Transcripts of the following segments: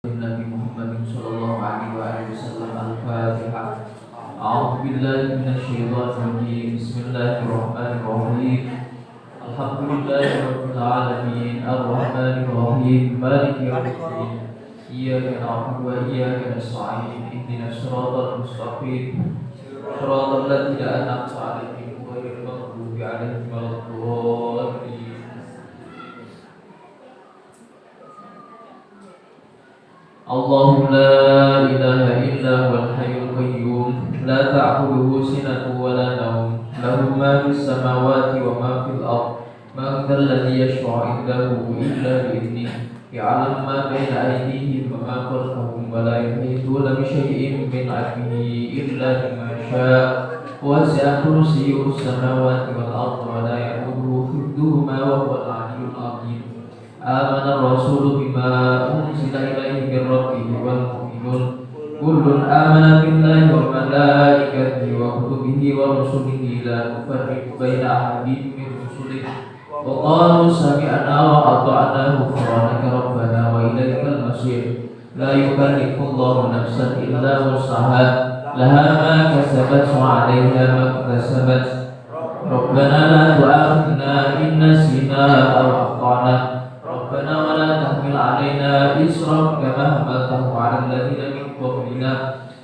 Nabi Muhammad sallallahu alaihi wasallam al-Fatihah. A'udzu billahi minasyaitonir rajim. Bismillahirrahmanirrahim. Alhamdulillahi rabbil alamin. Arrahmanir rahim. Maliki yaumiddin. Iyyaka na'budu wa iyyaka nasta'in. Ihdinas siratal mustaqim. Siratal ladzina an'amta 'alaihim ghairil maghdubi 'alaihim waladdallin. Allahu la ilaha illa huwal hayyul qayyum la ta'khudhuhu sinatun wa la nawm lahu ma fis samawati wa ma fil ardh man dhal ladzi yashfa'u 'indahu illa bi'idhnihi ya'lamu ma baina aydihim wa ma khalfahum wa la yuhituna bi shay'in min 'ilmihi illa bima sha'a wasi'a kursiyyuhu as-samawati wal ardha wa la ya'uduhu hifdhuhuma wa huwal 'aliyyul 'azim. Amana ar-rasulu bima unzila ilaihi min rabbih wal mu'minun kullun amana billahi wa malaikatihi wa kutubihi wa rusulihi la nufarriqu baina ahadin min rusulihi wa qalu sami'na wa ata'na ghufranaka rabbana wa ilaikal masir. La yukallifu Allahu nafsan illa wus'aha laha ma kasabat wa 'alaiha ma iktasabat. Rabbana la tu'akhidhna in nasina aw akhtana ربنا ولا تحمل علينا إصرا كما حملته على الذين من قبلنا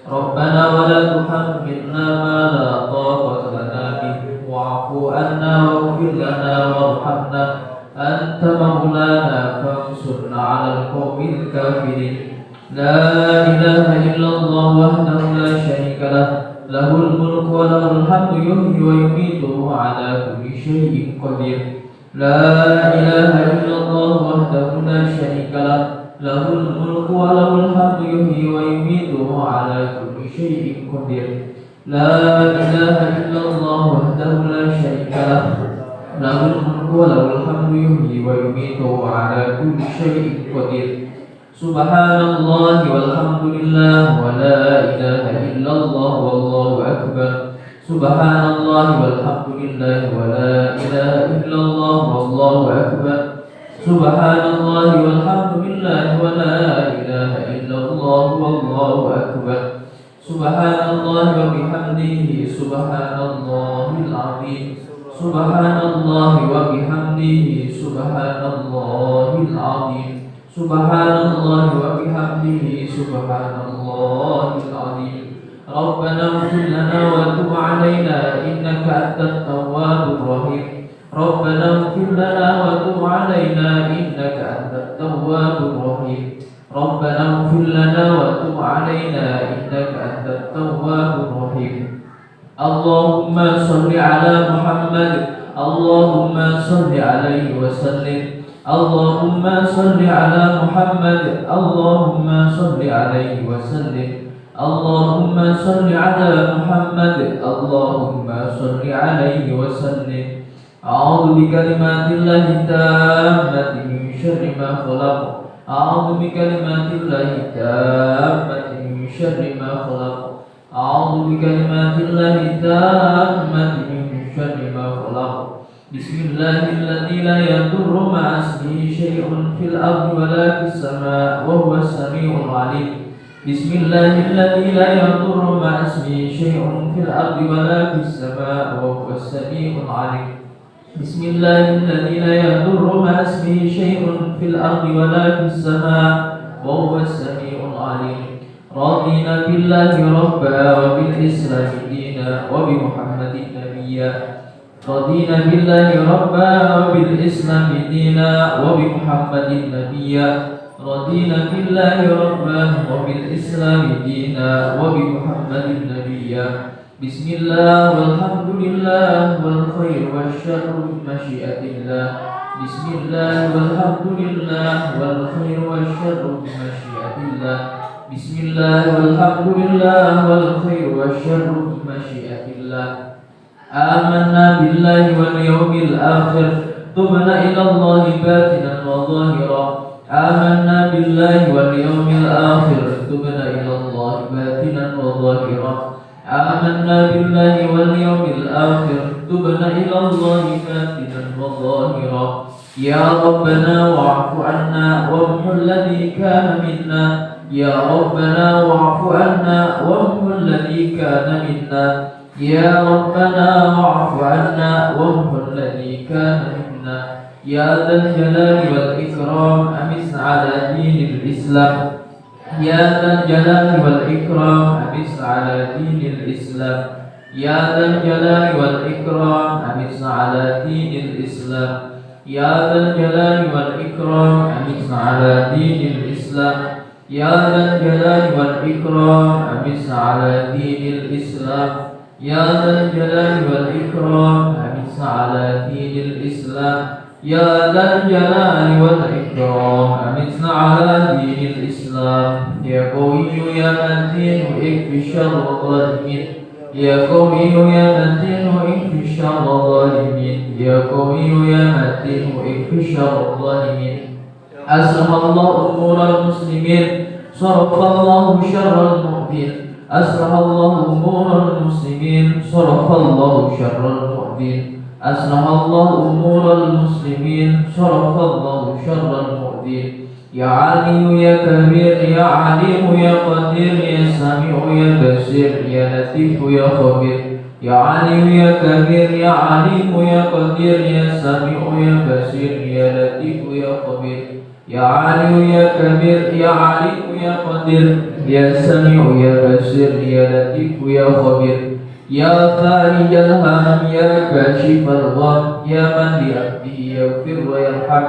ربنا ولا تحملنا ما لا طاقة لنا به واعف عنا واغفر لنا وارحمنا أنت مولانا فانصرنا على القوم الكافرين. لا إله إلا الله وحده لا شريك له له الملك وله الحمد يحيي ويميت وهو على كل شيء قدير. لا إله إلا الله وحده لا شريك له له الملك وله الحمد يحيي ويميت وهو على كل شيء قدير. لا إله إلا الله وحده لا شريك له له الملك وله الحمد يحيي ويميت وهو على كل شيء قدير. سبحان الله والحمد لله ولا إله إلا الله والله أكبر. سبحان الله والحمد لله ولا إله إلا الله والله أكبر. سبحان الله والحمد لله ولا إله إلا الله والله أكبر. سبحان الله وبحمده سبحان الله العظيم. سبحان الله وبحمده سبحان الله العظيم. سبحان الله وبحمده سبحان الله العظيم. ربنا اغفر لنا وتب علينا إنك أنت التواب الرحيم. ربنا اغفر لنا وتب علينا إنك أنت التواب الرحيم. ربنا اغفر لنا وتب علينا إنك أنت التواب الرحيم. اللهم صل على محمد. اللهم صل عليه وسلم. اللهم صل على محمد. اللهم صل عليه وسلم. اللهم صل على محمد. اللهم صل عليه وسلم. أعوذ بكلمات الله التامة من شر ما خلق. أعوذ بكلمات الله التامة من شر ما خلق. أعوذ بكلمات الله التامة من شر ما خلق. بسم الله الذي لا يضر مع اسمه شيء في الأرض ولا في السماء وهو السميع العليم. بسم الله الذي لا يضر مع اسمه شيء في الأرض ولا في السماء وهو السميع العليم. بسم الله الذي لا يضر مع اسمه شيء في الأرض ولا في السماء وهو السميع العليم. رضينا بالله ربا وبالإسلام دينا وبمحمد نبيا. رضينا بالله ربا وبالإسلام دينا وبمحمد نبيا. رضينا بالله ربا وبالإسلام دينا وبمحمد نبيا. بسم الله والحمد لله والخير والشر بمشيئة الله. بسم الله والحمد لله والخير والشر بمشيئة الله. بسم الله والحمد لله والخير والشر بمشيئة الله. آمنا بالله واليوم الآخر تبنا إلى الله باطنا وظاهرا. آمنا بالله واليوم الآخر تبنا إلى الله باطنا وظاهرا. آمنا بالله واليوم الآخر تبنا إلى الله باطنا وظاهرا. يا ربنا واعف عنا وامحو الذي كان منا يا ربنا واعف عنا وامحو الذي كان منا يا ربنا واعف عنا وامحو الذي كان منا يا ذا الجلال والإكرام أمس على دين الإسلام يا ذا الجلال والإكرام أمس على دين الإسلام يا ذا الجلال والإكرام أمس على دين الإسلام يا ذا الجلال والإكرام أمس على دين الإسلام يا ذا الجلال والإكرام أمس على دين الإسلام يا ذا الجلال والإكرام أمس على دين الإسلام يا ذا الجلال والإكرام أمس على دين الإسلام يا قوي يا متين اكف شر الظالمين يا قوي يا متين اكف شر الظالمين يا قوي يا متين اكف شر الظالمين أسلم الله أمور المسلمين صرف الله شر المؤمنين أسلم الله أمور المسلمين صرف الله شر المؤمنين أسلم الله أمور المسلمين صرف الله شر المؤمنين يا علي يا كبير يا عليم يا قدير يا سميع يا بصير يا لطيف يا خبير يا علي يا كبير يا عليم يا قدير يا سميع يا بصير يا لطيف يا خبير يا علي يا كبير يا عليم يا قدير يا سميع يا بصير يا لطيف يا خبير يا فارج الهم يا كاشف الغم يا من لعبده يغفر ويرحم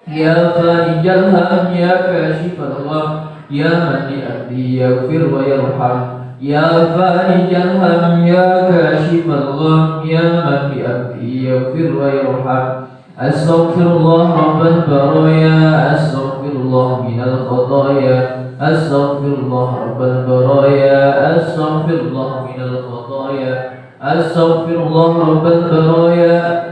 يا فارج الهم يا كاشف الغم يا من لعبده يغفر ويرحم يا فارج الهم يا كاشف الغم يا من لعبده يغفر ويرحم أستغفر الله رب البرايا أستغفر الله من الخطايا أستغفر الله رب البرايا أستغفر الله من الخطايا أستغفر الله رب البرايا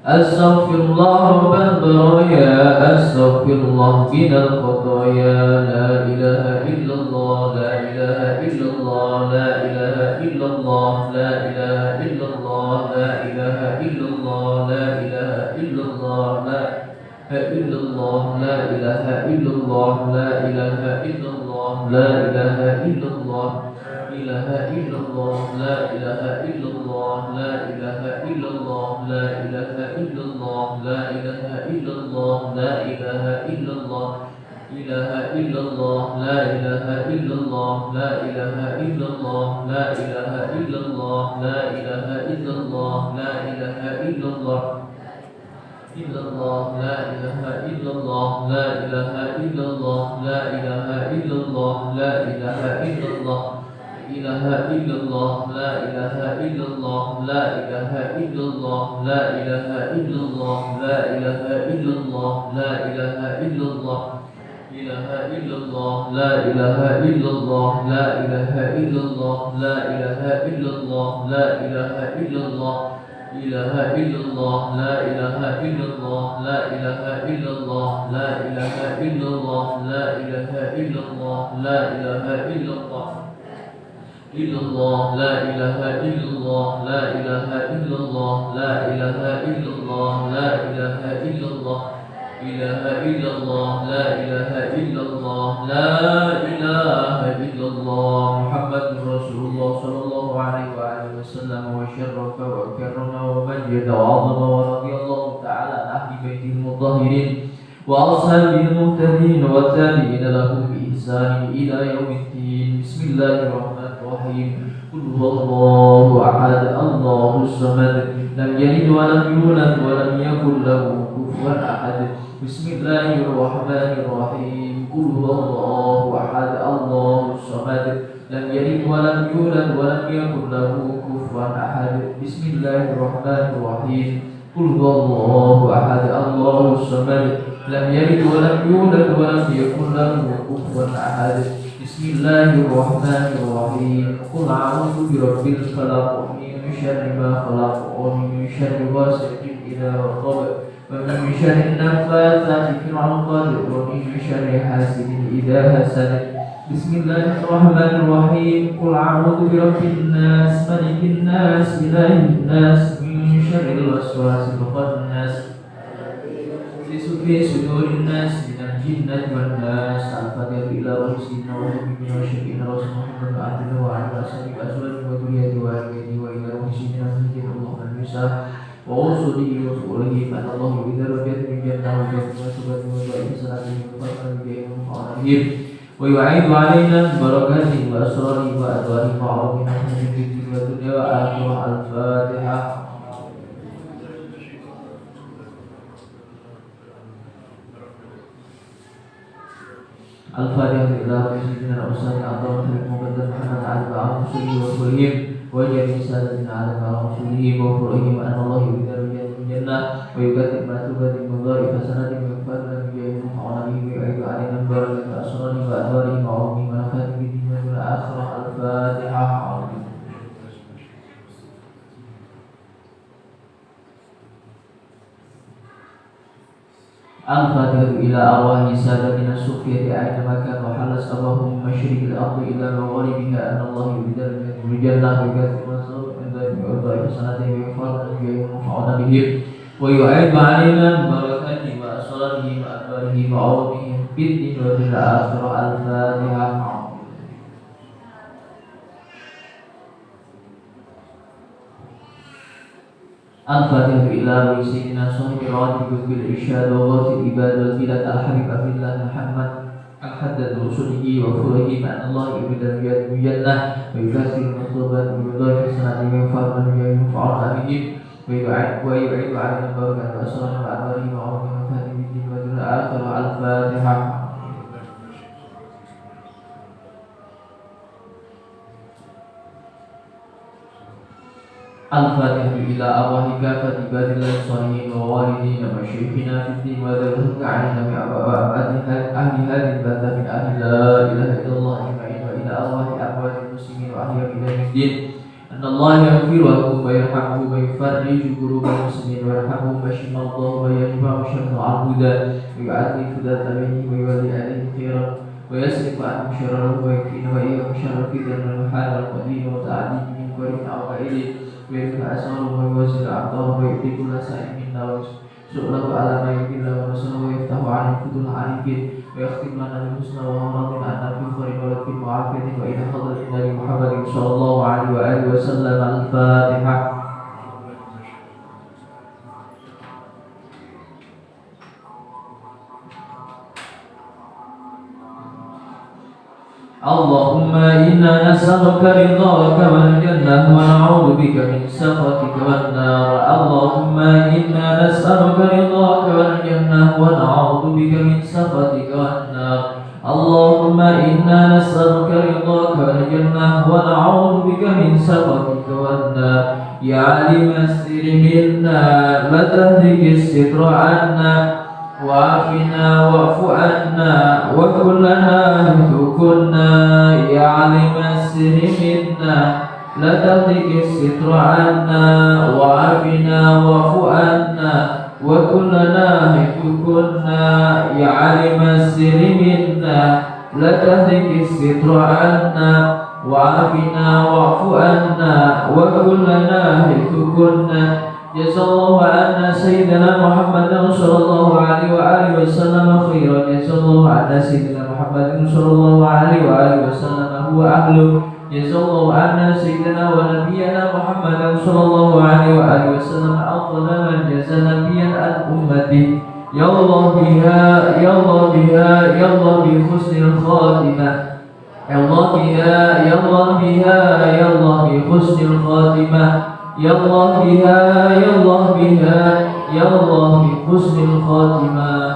أستغفر الله رب البرايا أستغفر الله من الخطايا لا إله إلا الله لا إله إلا الله لا إله إلا الله لا إله إلا الله لا إله إلا الله لا إله إلا الله لا إلا الله لا إله إلا الله لا إله إلا الله لا إله إلا الله إله إلا الله لا إله إلا الله لا إله إلا الله لا إله إلا الله لا إله إلا الله لا إله إلا الله إله إلا الله لا إله إلا الله لا إله إلا الله لا إله إلا الله لا إله إلا الله لا إله إلا الله إلا الله لا إله إلا الله لا إله إلا الله لا إله إلا الله لا إله إلا الله إله إلا الله لا إله إلا الله لا إله إلا الله لا إله إلا الله لا إله إلا الله لا إله إلا الله إله إلا الله لا إله إلا الله لا إله إلا الله لا إله إلا الله لا إله إلا الله إله إلا الله لا إله إلا الله لا إله إلا الله لا إله إلا الله لا إله إلا الله لا إله إلا الله إلا الله لا إله إلا الله لا إله إلا الله لا إله إلا الله لا إله إلا الله إله إلا الله لا إله إلا الله لا إله إلا الله محمد رسول الله صلى الله عليه وآله وسلم وشرف وكرم ومجد وعظم ورضي الله تعالى عن أهل بيته المطهرين وأصحابه المهتدين والتابعين لهم بإحسان إلى يوم الدين بسم الله الرحمن الرحيم قل هو الله أحد الله الصمد لم يلد ولم يولد ولم يكن له كفوا أحد بسم الله الرحمن الرحيم قل هو الله أحد الله الصمد لم يلد ولم يولد ولم يكن له كفوا أحد بسم الله الرحمن الرحيم قل هو الله أحد الله الصمد لم يلد ولم يولد ولم يكن له كفوا أحد بسم الله الرحمن الرحيم قل أعوذ برب الفلق من شر ما خلق ومن شر غاسق إذا وقب ومن شر النفاثات في العقد ومن شر حاسد إذا حسد بسم الله الرحمن الرحيم قل أعوذ برب الناس ملك الناس إله الناس من شر شر الوسواس الخناس في صدور الناس من الجنة والناس. الفاتحة إلى روح سيدنا وحبيبنا وشفيعنا رسول محمد وعبده وعلى أصحابه وأزواجه وذريته وآله وإلى روح سيدنا محمد اللهم المساء وأوصله وصوله فأن الله إذا رجعت من جنة وجنة وسبت وضعف صلاته وفرقا بجاه وعليهم ويعيد علينا ببركاته وأسراره وأدواره وعظيم حسن في الدين والدنيا وآخرة. الفاتحة. الفاتحة إلى سيدنا الأستاذ أعظم المقدم محمد علي وعلى رسوله وفرهم وجميع سادتنا على رسوله وفرهم أن الله يريد رجال الجنة ويكتب مكتوبة مضارع حسنات ويغفر لنا بجاه وعلى به ويعيد علينا ببركة أسراره وأدواره وعظيم ونفاته في الدنيا والآخرة. الفاتحة. الفاتحة إلى أرواح سادتنا الصوفية أينما كان وحل سببهم من مشرق الأرض إلى مغاربها أن الله يريد الجنة ويكتب ويضاعف حسناته ويغفر لنا وينفعنا به ويعيد علينا ببركاته وأسراره وأدواره وعظمه في الدين وفي الآخرة. الفاتحة. الفاتحة إلى سيدنا صاحب الراتب بالإرشاد وغوث العباد والبلاد الحبيب عبد الله محمد الحدد رسله وفره أن الله يريد رجال الجنة ويكسر المطلوبات ويضاعف حسناته وينفع من ينفعنا به ويعيد علينا بركة وأسرارنا وأدواره وعظيم وفاته بالدين والآخرة. الفاتحة. الفاتحة إلى أرواح كافة عباد الله الصالحين ووالدين وشيخنا في الدين وذرهم علينا أهل هذه البلدة من أهل لا إله إلا الله أجمعين وإلى أرواح أموات المسلمين وأحياء إلى الدين أن الله يغفر لهم ويرحمهم ويفرج قلوب المسلمين ويرحمهم ويشفي مرضاهم ويجمع شر العبودة ويعدي فداة بينه ويولي عليهم خيرا ويصرف عنهم شرهم ويكفينا وإياهم شر الفتن والمحال والقديم وتعدي من قريب أو بعيد ويرفع أسرارهم ويوزع أعطارهم ويؤتي كل سائل منا ويسؤله على ما يرضي الله ورسوله ويفتح عليه فتوح العارفين ويختم لنا بالحسنى وهو راض عنا في خير ولد وعافية وإلى حضرة النبي محمد صلى الله عليه وآله وسلم. الفاتحة. اللهم إنا نسألك رضاك والجنة ونعوذ بك من سخطك والنار. اللهم إنا نسألك رضاك والجنة ونعوذ بك من سخطك والنار. اللهم إنا نسألك رضاك والجنة ونعوذ بك من سخطك والنار. يا عليم السر منا لا تهلك الستر عنا وعافنا واعف عنا وكن لنا حيث كنا. يا عليم السر منا لا تهلك الستر عنا وعافنا واعف عنا وكن لنا حيث كنا. يا عليم السر منا لا تهلك الستر عنا وعافنا واعف عنا وكن لنا حيث كنا. جزا الله عنا سيدنا محمد صلى الله عليه وآله وسلم خيرا. جزا الله عنا سيدنا محمد صلى الله عليه وآله وسلم هو أهله. جزا الله عنا سيدنا ونبينا محمد صلى الله عليه وآله وسلم أفضل من جزى نبيا عن أمته. يا الله بها يا الله بها يا الله بحسن الخاتمة. يا الله بها يا الله بها يا الله بحسن الخاتمة. يا الله بها يا الله بها يا الله بحسن الخاتمة.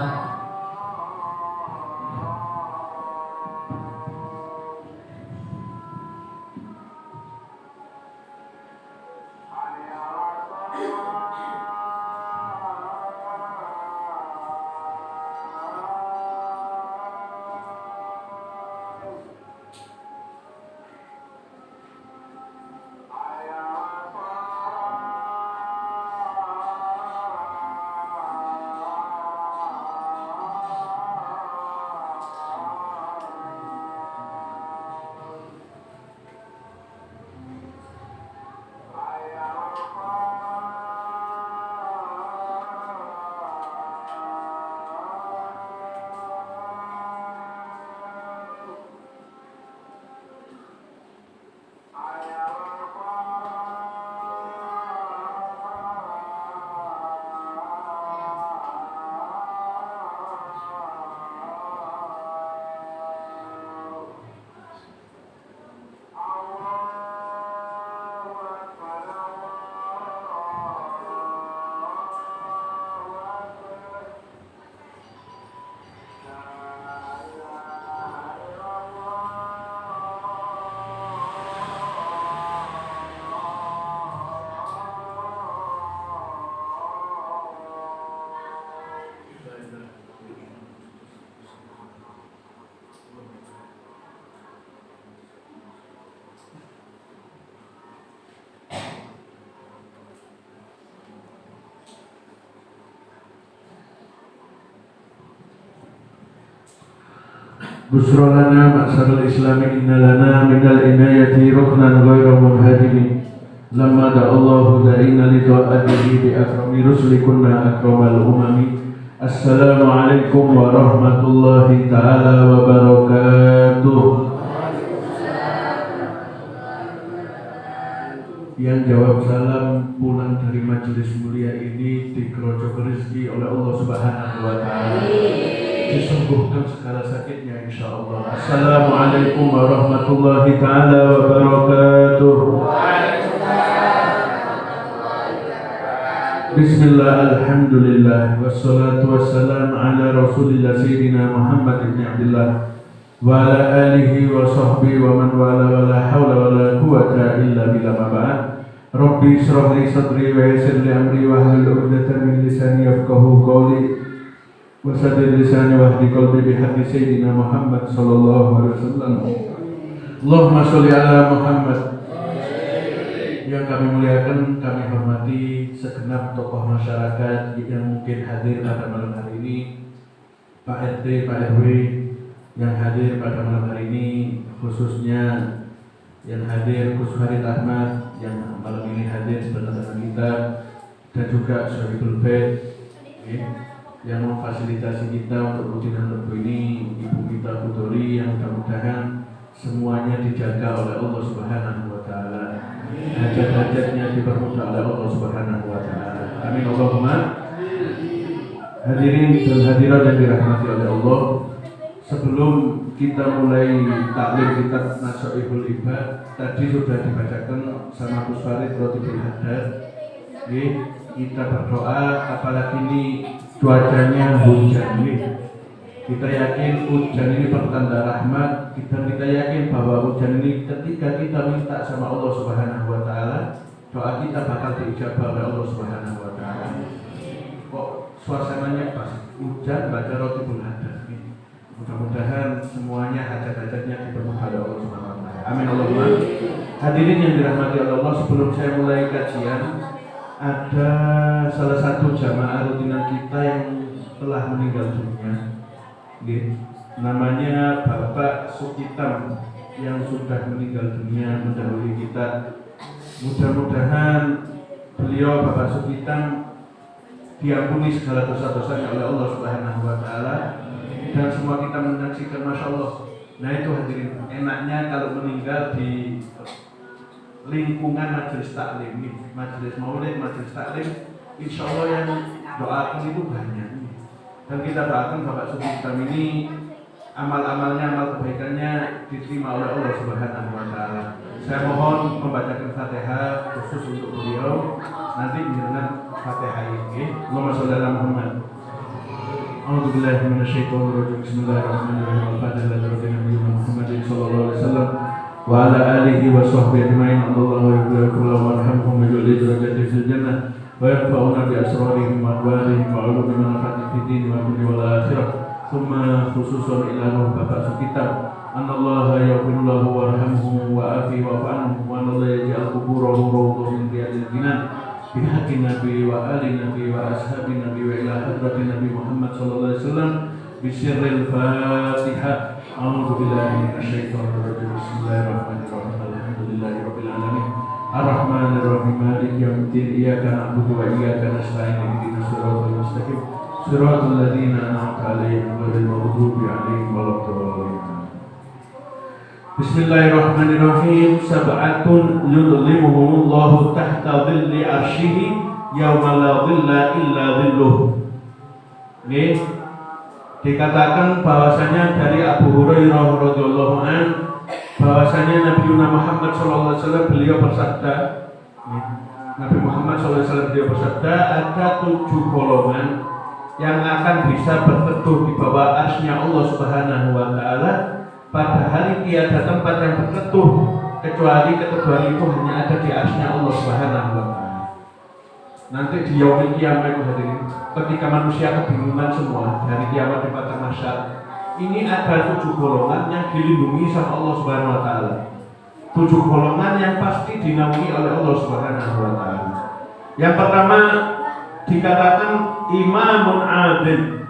بشرى لنا معشر الإسلام إن لنا من العناية ركنا غير منهدم لما دعا الله داعينا لطاعته بأكرم رسل كنا أكرم الأمم. السلام عليكم ورحمة الله تعالى وبركاته. Yang jawab salam pulang dari majelis mulia ini dikeroncok rezeki oleh Allah Subhanahu wa Ta'ala, disembuhkan segala sakitnya insyaallah. Assalamualaikum warahmatullahi ta'ala wabarakatuh. Bismillah, alhamdulillah, wassalatu wassalamu ala rasulillah sayyidina Muhammad ibn Abdullah wa ala alihi wa sahbihi wa man wala wa la hawla wa la quwwata illa billah. Ma ba'd. Rabbi shrah li sadri wa yassir li amri wa hlul 'uqdatam min lisani yafqahu qawli wa saddid lisani wa hdi qalbi bi haqqi sayyidina Muhammad sallallahu alaihi wasallam. Allahumma sholli ala Muhammad. Yang kami muliakan, kami hormati segenap tokoh masyarakat yang mungkin hadir pada malam hari ini, Pak RT, Pak RW yang hadir pada malam hari ini, khususnya yang hadir Gus Farid Ahmad yang malam ini hadir bersama kita, dan juga Syariful Bait yang memfasilitasi kita untuk rutinan Rebu ini, Ibu kita Putri, yang mudah-mudahan semuanya dijaga oleh Allah Subhanahu wa Ta'ala, hajat-hajatnya dipermudah oleh Allah Subhanahu wa Ta'ala. Amin Allahumma. Hadirin dan hadirat yang dirahmati oleh Allah, sebelum kita mulai taklim kitab Nasoihul Ibad, tadi sudah dibacakan sama Gus Farid Rotibul Haddad. Kita berdoa, apalagi ini cuacanya hujan nih. Kita yakin hujan ini pertanda rahmat. Kita yakin bahwa hujan ini ketika kita minta sama Allah Subhanahu wa Ta'ala, doa kita bakal diijabah oleh Allah Subhanahu wa Ta'ala. Kok suasananya pas hujan baca Rotibul Haddad. Mudah-mudahan semuanya hajat-hajatnya dipermudah oleh Allah Subhanahu wa Ta'ala. Amin Allahumma. Hadirin yang dirahmati Allah, sebelum saya mulai kajian, ada salah satu jamaah rutinan kita yang telah meninggal dunia. Namanya Bapak Sukitam yang sudah meninggal dunia mendahului kita. Mudah-mudahan beliau Bapak Sukitam diampuni segala dosa-dosanya oleh Allah Subhanahu wa Ta'ala, dan semua kita menyaksikan, Masya Allah. Nah itu hadirin, enaknya kalau meninggal di lingkungan majelis taklim, majelis maulid, majelis taklim, insya Allah yang doakan itu banyak. Dan kita doakan Bapak Sukitam ini amal-amalnya, amal kebaikannya diterima oleh Allah Subhanahu wa Ta'ala. Saya mohon membacakan Fatihah khusus untuk beliau. Nanti dengan Fatihah ini, Allahumma sholli ala Muhammad. A'udzubillahi minasyaitonir rajim. Bismillahirrahmanirrahim. Al-Fatihah lillahi nabiyina Muhammadin sallallahu alaihi wasallam wa ala alihi wa sahbihi ajma'in. Allahu yaghfiru lahum warhamhum wa yu'li darajatihim fil jannah wa yarfa'una bi asrarihim wa adwarihim wa 'ulumi manfaati fid din wa dunya wal akhirah. Tsumma khususan ila ruh Bapak Sukitam, anallaha yaghfiru lahu warhamhum wa afihi wa fa'anhum wa anallahu yaj'al quburahum rawdatan min riyadil jinan. Bihaqqi Nabi wa ali Nabi wa ashabi Nabi wa ila hadrati Nabi Muhammad sallallahu alaihi wasallam bisirril Fatihah. A'udzu billahi minasyaitonir rajim. Bismillahirrahmanirrahim. Alhamdulillahirabbil alamin. Arrahmanir rahim. Maliki yaumiddin. Iyyaka na'budu wa iyyaka nasta'in. Ihdinas siratal mustaqim. Siratal ladzina an'amta 'alaihim ghairil maghdubi 'alaihim waladdallin. Bismillahirrahmanirrahim. Sab'atun yudhlimuhumullahu tahta dhilli arsyihi yauma la dhilla illa dhilluh. Ini dikatakan bahwasanya dari Abu Hurairah radhiyallahu an, bahwasanya Nabi Muhammad sallallahu alaihi wasallam beliau bersabda, Nabi Muhammad sallallahu alaihi wasallam beliau bersabda, ada 7 golongan yang akan bisa berteduh di bawah arsy-Nya Allah Subhanahu wa Ta'ala pada hari tiada tempat yang berteduh kecuali keteduhan itu hanya ada di arsy-Nya Allah Subhanahu wa Ta'ala. Nanti di yaumil qiyamah itu hadirin, ketika manusia kebingungan semua dari kiamat di padang mahsyar, ini ada 7 golongan yang dilindungi sama Allah Subhanahu wa Ta'ala. 7 golongan yang pasti dinaungi oleh Allah Subhanahu wa Ta'ala. Yang pertama dikatakan imamun adil,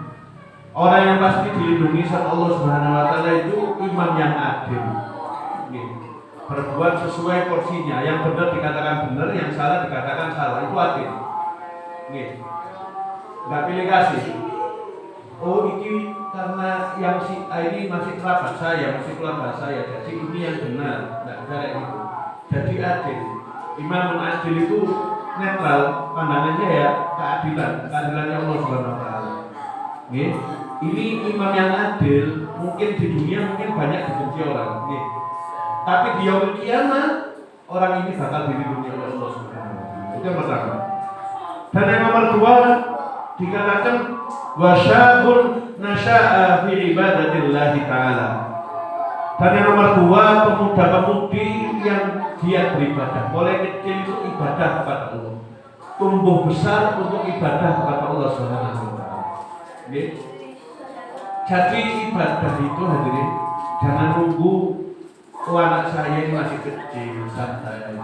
Orang yang pasti dilindungi sama Allah Subhanahu wa taala itu imam yang adil. Berbuat sesuai porsinya, yang benar dikatakan benar, yang salah dikatakan salah, itu adil. Nggak pilih kasih. Oh ini karena yang si ini masih kerabat saya, masih keluarga saya, jadi ini yang benar, nggak kayak gitu. Jadi adil. Imam adil itu netral, pandangannya ya keadilannya Allah Subhanahu wa taala. Ini imam yang adil, mungkin di dunia mungkin banyak dibenci orang, tapi di yaumul kiamah orang ini bakal dilindungi oleh Allah Subhanahu wa taala. Itu yang pertama. Dan yang nomor dua dikatakan wasyabun nasya'a fi ibadatillahi ta'ala. Dan yang nomor dua, pemuda-pemudi yang giat beribadah, mulai kecil itu ibadah kepada Allah, tumbuh besar untuk ibadah kepada Allah Subhanahu wa taala. Jadi ibadah itu hadirin, jangan nunggu anak saya ini masih kecil, santai.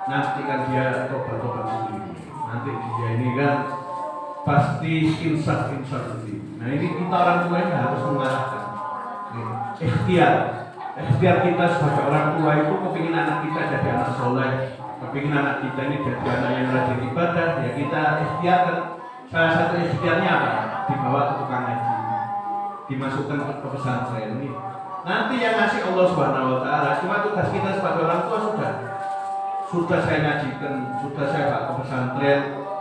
Nanti kan dia tobat-tobat sendiri. Nanti dia ini kan pasti insaf sendiri. Nah ini kita orang tua ini harus mengarahkan. Ikhtiar kita sebagai orang tua itu kepingin anak kita jadi anak soleh, kepingin anak kita ini jadi anak yang rajin ibadah, ya kita ikhtiarkan. Salah satu ikhtiarnya apa? Dibawa ke tukang ngaji, dimasukkan ke pesantren ini. Nanti yang ngasih Allah Subhanahu wa taala, cuma tugas kita sebagai orang tua sudah saya ngajikan, sudah saya bawa ke pesantren,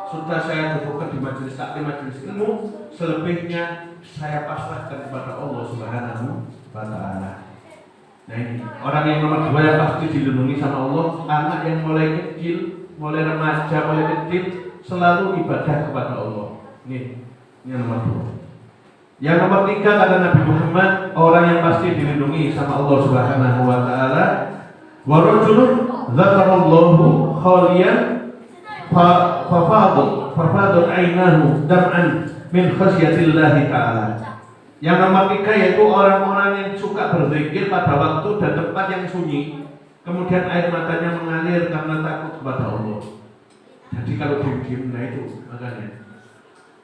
sudah saya dudukkan di majelis taklim, majelis ilmu, selebihnya saya pasrahkan kepada Allah Subhanahu wa taala. Nah ini orang yang nomor dua yang pasti dilindungi sama Allah, anak yang mulai kecil, mulai remaja, mulai kecil selalu ibadah kepada Allah. Ini yang nomor dua. Yang nomor tiga kata Nabi Muhammad, orang yang pasti dilindungi sama Allah Subhanahu wa taala, wa rajulun dzakarallahu khaliyan fafadul ainahu dam'an min khasyatillahi ta'ala. Yang nomor tiga yaitu orang-orang yang suka berzikir pada waktu dan tempat yang sunyi, kemudian air matanya mengalir karena takut kepada Allah. Jadi kalau diam-diam, nah itu makanya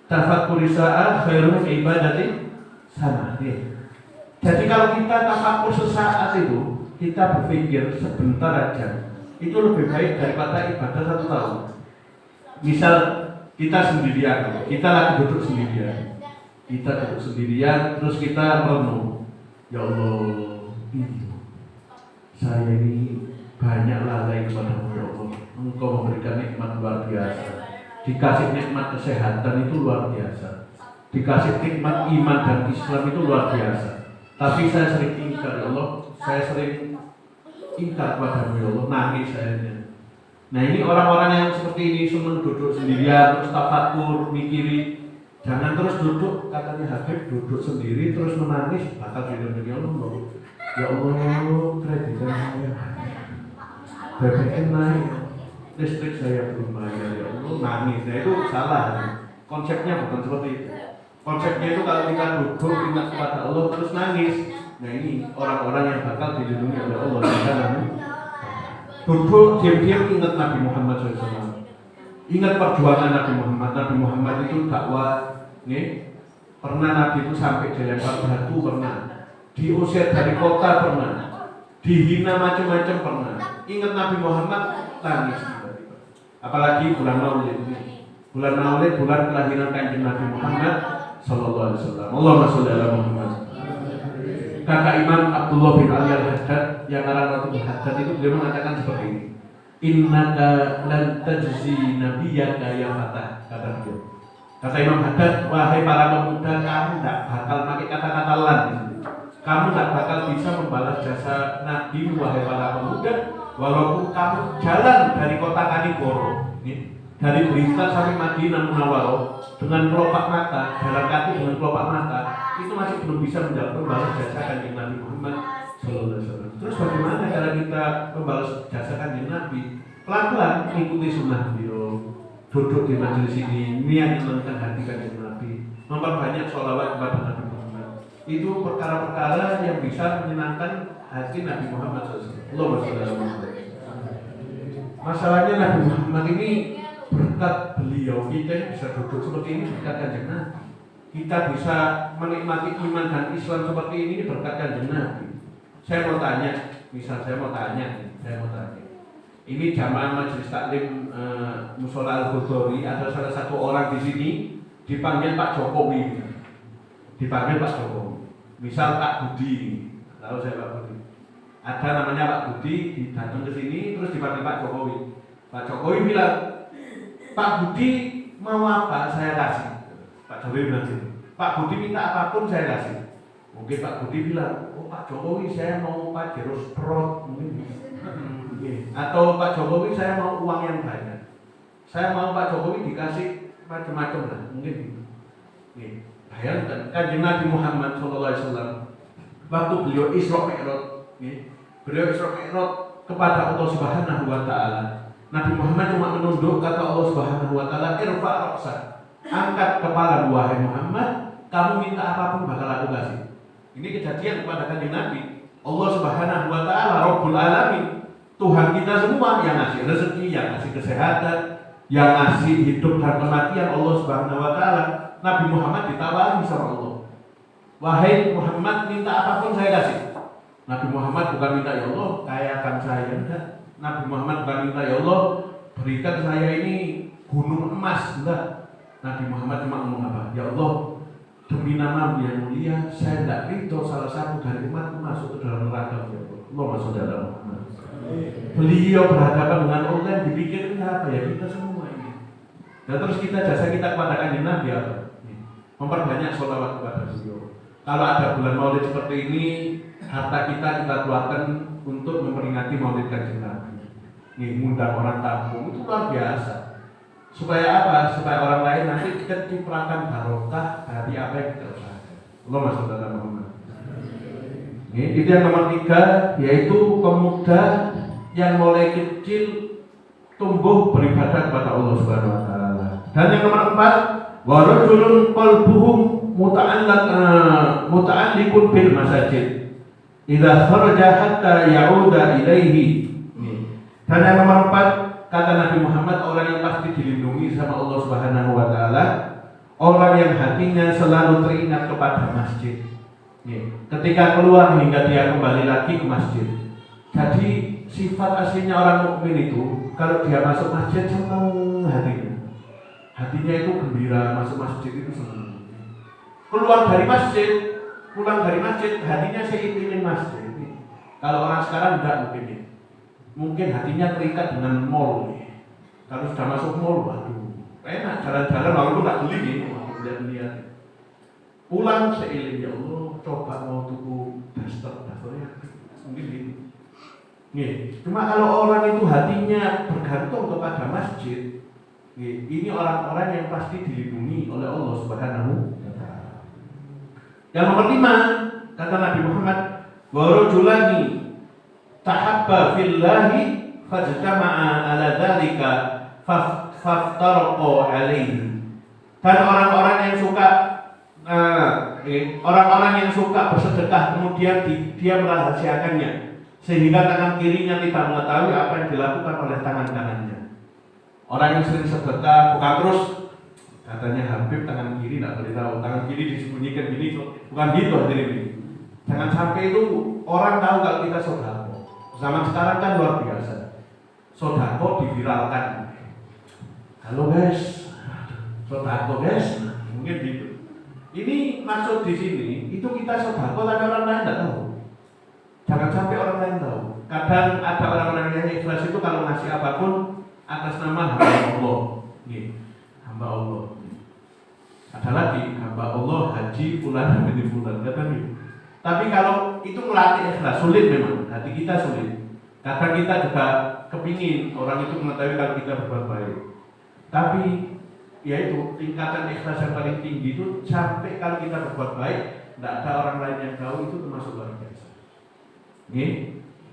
tafakkur saat khairun ibadati sama. Jadi kalau kita tafakkur sesaat itu, kita berpikir sebentar aja, itu lebih baik daripada ibadah 1 tahun. Misal kita sendirian, kita lagi duduk sendirian, terus kita merenung, ya Allah, saya ini banyak lalai kepadamu ya Allah. Engkau memberikan nikmat luar biasa, dikasih nikmat kesehatan itu luar biasa, dikasih nikmat iman dan Islam itu luar biasa. Tapi saya sering ingkar ya Allah, saya sering ingkar kepadamu ya Allah, nangis sayanya. Nah ini orang-orang yang seperti ini senang duduk sendirian, terus tafakur, mikiri. Jangan terus duduk, katanya Habib duduk sendiri terus menangis, bakal dilindungi Allah. Ya Allah, kreditan saya BBM naik, listrik saya belum bayar, ya Allah, nangis. Nah itu salah, konsepnya bukan seperti itu. Konsepnya itu kalau kita duduk ingat kepada Allah terus nangis. Nah ini orang-orang yang bakal dilindungi oleh Allah. Duduk diam-diam ingat Nabi Muhammad SAW, ingat perjuangan Nabi Muhammad. Nabi Muhammad itu dakwah. Nih, pernah Nabi itu sampai dilempar batu, pernah diusir dari kota, pernah dihina macam-macam, pernah. Ingat Nabi Muhammad, tangis tiba-tiba. Apalagi bulan Maulid ini, bulan Maulid, bulan kelahiran Kanjeng Nabi Muhammad Sallallahu Alaihi Wasallam. Allahumma sholli ala Muhammad. Kata Imam Abdullah bin Ali Al-Haddad yang arang waktu Al-Haddad itu beliau mengatakan seperti ini, innaka lan tajzi nabiyyaka ya fatah, kata beliau. Kata Imam Haddad, wahai para pemuda, kamu tidak bakal pakai kata-kata lan. Kamu tidak bakal bisa membalas jasa Nabi, wahai para pemuda, walaupun kamu jalan dari kota Kanigoro, dari Blitar sampai Madinah Munawwarah dengan kelopak mata, jalan kaki dengan kelopak mata, itu masih belum bisa membalas jasa Kanjeng Nabi Muhammad Sallallahu Alaihi Wasallam. Terus bagaimana cara kita membalas jasa Kanjeng Nabi? Pelan-pelan ikuti sunnah beliau. Duduk di majelis ini, niat menenangkan hati Kanjeng Nabi, memperbanyak sholawat kepada Nabi Muhammad. Itu perkara-perkara yang bisa menyenangkan hati Nabi Muhammad SAW. Allahumma sholli ala Muhammad. Masalahnya Nabi Muhammad ini berkat beliau kita bisa duduk seperti ini berkat Kanjeng Nabi. kita bisa menikmati iman dan Islam seperti ini berkat Kanjeng Nabi. Saya mau tanya. Ini jamaah majelis taklim Musola Al-Ghudori, ada salah satu orang di sini dipanggil Pak Jokowi. Misal Pak Budi, tahu saya Pak Budi. Ada namanya Pak Budi, datang ke sini terus dipanggil Pak Jokowi. Pak Jokowi bilang, Pak Budi mau apa saya kasih. Pak Jokowi bilang gitu. Pak Budi minta apapun saya kasih. Mungkin Pak Budi bilang, oh Pak Jokowi saya mau Pajero Sprot mungkin. Atau Pak Jokowi saya mau uang yang banyak. Saya mau Pak Jokowi dikasih macam-macam lah mungkin. Bayangkan Kanjeng Nabi Muhammad SAW waktu beliau Isra Mi'raj, beliau Isra Mi'raj kepada Allah Subhanahu wa taala. Nabi Muhammad cuma menunduk, kata Allah Subhanahu wa taala, "Irfa' ra'sak." Angkat kepala wahai Muhammad, kamu minta apapun bakal aku kasih. Ini kejadian kepada Kanjeng Nabi. Allah Subhanahu wa taala Rabbul Alamin, Tuhan kita semua, yang ngasih rezeki, yang ngasih kesehatan, yang ngasih hidup dan kematian, Allah Subhanahu wa taala. Nabi Muhammad ditawari sama Allah, wahai Muhammad minta apapun saya kasih. Nabi Muhammad bukan minta, ya Allah kayakan saya, enggak. Nabi Muhammad bukan minta, ya Allah berikan saya ini gunung emas, enggak. Nabi Muhammad cuma ngomong apa? Ya Allah, demi nama yang mulia, saya tidak ridho salah satu dari umatmu masuk ke dalam neraka. Ya Allah, Allah masuk dalam Muhammad. Beliau berhadapan dengan Allah yang dipikirkan apa ya, kita semua ini. Dan terus jasa kita kepada Kanjeng Nabi apa? Memperbanyak sholawat kepada beliau. Kalau ada bulan Maulid seperti ini, harta kita keluarkan untuk memperingati Maulid Kanjeng Nabi. Ngundang orang kampung itu luar biasa. Supaya apa? Supaya orang lain nanti keciprakan barokah dari apa yang kita usahakan. Allah masuk dalam Muhammad. Itu yang nomor 3, yaitu pemuda yang mulai kecil tumbuh beribadah kepada Allah Subhanahu wa taala. Dan yang nomor 4, wa rajulun qalbuhu muta'alliqun bil masajid idza kharaja hatta ya'uda ilaihi. Dan yang nomor 4, kata Nabi Muhammad, orang yang pasti dilindungi sama Allah Subhanahu wa taala, orang yang hatinya selalu teringat kepada masjid. Ketika keluar hingga dia kembali lagi ke masjid. Jadi sifat aslinya orang mukmin itu, kalau dia masuk masjid senang hatinya. Hatinya itu gembira, masuk masjid itu senang. Keluar dari masjid, pulang dari masjid, hatinya ingin masjid. Kalau orang sekarang tidak mungkin. Mungkin hatinya terikat dengan mall. Kalau sudah masuk mall, waduh, enak jalan-jalan walaupun nggak beli nih, lihat-lihat. Pulang seiring, ya Allah, coba mau tuku daster ya, mungkin gitu. Cuma kalau orang itu hatinya bergantung kepada masjid, ini orang-orang yang pasti dilindungi oleh Allah Subhanahu wa taala. Yang nomor 5, kata Nabi Muhammad, wa rajulani tahabba fillahi fajtama'a ala dzalika faftaraqa alaihi. Dan orang-orang yang suka bersedekah kemudian dia merahasiakannya sehingga tangan kirinya tidak mengetahui apa yang dilakukan oleh tangan kanannya. Orang yang sering sedekah bukan terus katanya Habib tangan kiri tidak boleh tahu, tangan kiri disembunyikan gini, bukan gitu hadirin ini. Jangan sampai itu orang tahu kalau kita sedekah. Zaman sekarang kan luar biasa. Sodako diviralkan. Halo guys, sodako guys, mungkin gitu. Ini maksud di sini itu kita sodako tapi orang lain tidak tahu. Jangan sampai orang lain tahu. Kadang ada orang-orang yang ikhlas itu kalau ngasih apapun atas nama hamba Allah. Hamba Allah. Ada lagi hamba Allah Haji Fulan bin Fulan, kata gitu. Tapi kalau itu melatih ikhlas, sulit memang, hati kita sulit. Kadang kita juga kepingin orang itu mengetahui kalau kita berbuat baik. Tapi yaitu tingkatan ikhlas yang paling tinggi itu sampai kalau kita berbuat baik, tidak ada orang lain yang tahu, itu termasuk luar biasa.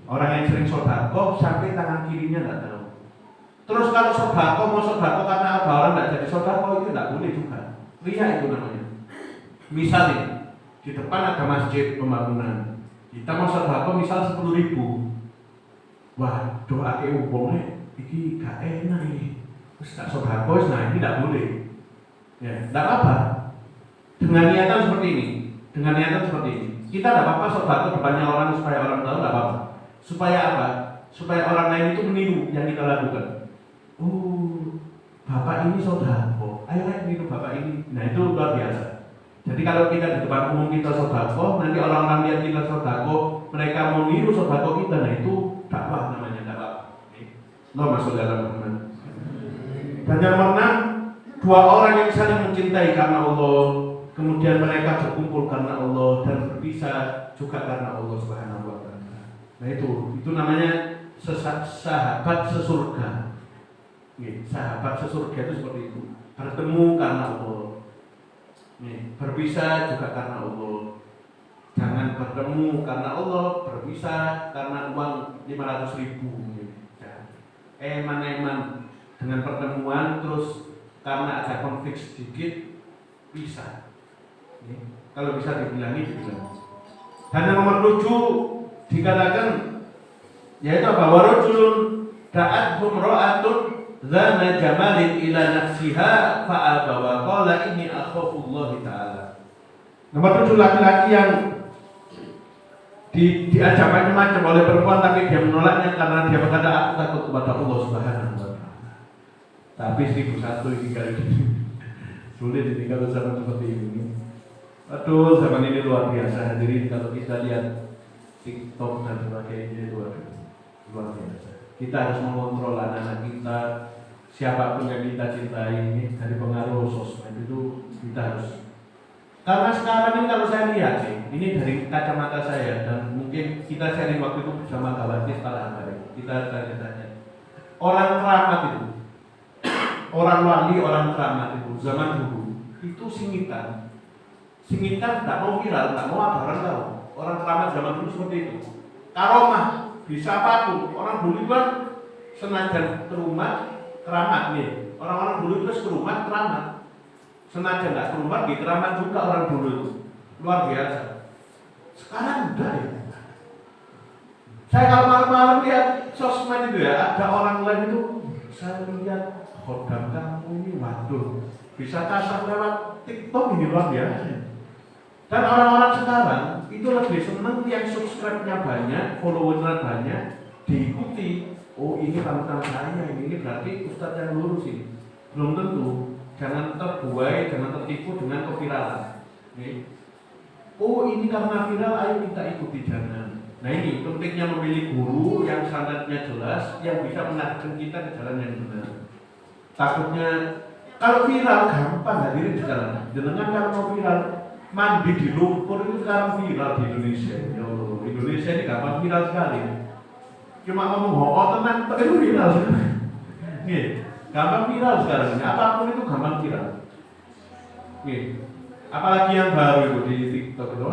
Orang yang sering sodako sampai tangan kirinya tidak tahu. Terus kalau sodako mau sodako karena ada orang tidak jadi sodako, itu tidak boleh juga. Ria itu namanya. Misalnya di depan ada masjid pembangunan, kita mau sodako misal 10.000. Wah, doa ke umumnya, ini gak enak ini. Terus gak sodako, nah ini tidak boleh. Ya, tidak apa. dengan niatan seperti ini. Dengan niatan seperti ini. Kita tidak apa-apa sedekah depannya orang supaya orang tahu, tidak apa-apa. Supaya apa? Supaya orang lain itu meniru yang kita lakukan. Oh, bapak ini sedekah. Ayo meniru bapak ini. Nah itu luar biasa. Jadi kalau kita di depan umum kita sedekah, nanti orang-orang lihat kita sedekah, mereka mau niru sedekah kita, nah itu dakwah namanya, dakwah. Allahumma sholli ala Muhammad. Dan yang enam, dua orang yang saling mencintai karena Allah, kemudian mereka berkumpul karena Allah dan berpisah juga karena Allah Subhanahu wa taala. Nah itu namanya sahabat sesurga. Sahabat sesurga itu seperti itu. Bertemu karena Allah. Berpisah juga karena Allah. Jangan bertemu karena Allah, berpisah karena uang 500.000. Eman-eman dengan pertemuan terus karena ada konflik sedikit pisah. Kalau bisa dibilang. Dan yang nomor 7 dikatakan yaitu bahwa rajulun da'athum ra'atun dzana jamalin ila nafsiha fa'aba wa qala inni akhafullah ta'ala. Nomor 7 laki-laki yang diajak macam-macam oleh perempuan tapi dia menolaknya karena dia berkata aku takut kepada Allah Subhanahu wa taala. Tapi 1001 ini kali sulit ini kalau zaman seperti ini. Aduh, zaman ini luar biasa. Hadirin, kalau kita lihat TikTok dan sebagainya luar biasa. Kita harus mengontrol anak-anak kita, siapapun yang kita cintai ini dari pengaruh sosmed itu kita harus. Karena sekarang ini kalau saya lihat sih, ini dari kacamata saya dan mungkin kita sharing waktu itu bersama kawan setelah hari kita tanya-tanya. Orang keramat itu, orang wali, orang keramat itu zaman dulu itu singitan tidak mau viral, tidak mau ada orang tahu. Orang keramat zaman dulu seperti itu. Karomah bisa apapun. Orang dulu kan senajan ke rumah keramat nih. Orang-orang dulu terus ke rumah keramat. Senajan nggak ke rumah di keramat juga orang dulu itu. Luar biasa. Sekarang udah ya. Saya kalau malam-malam lihat sosmed itu ya, ada orang lain itu saya lihat khodam kamu ini waduh bisa kasar lewat TikTok ini luar biasa. Dan orang-orang sekarang itu lebih senang yang subscribe-nya banyak, follower-nya banyak, diikuti. Oh ini panutan saya, ini berarti ustadz yang lurus ini. Belum tentu. Jangan terbuai, jangan tertipu dengan keviralan. Oh ini karena viral, ayo kita ikuti, jangan. Nah ini pentingnya memilih guru yang sanadnya jelas, yang bisa menarikkan kita ke jalan yang benar. Takutnya kalau viral gampang hadirin sekarang. Jenengan kalau mau viral mandi di lumpur itu sekarang viral di Indonesia. Ya Allah, Indonesia ini gampang viral sekali. Cuma ngomong ho tenang, itu viral. Nih, gampang viral sekarang ini. Apapun itu gampang viral. Nih, apalagi yang baru itu di TikTok itu,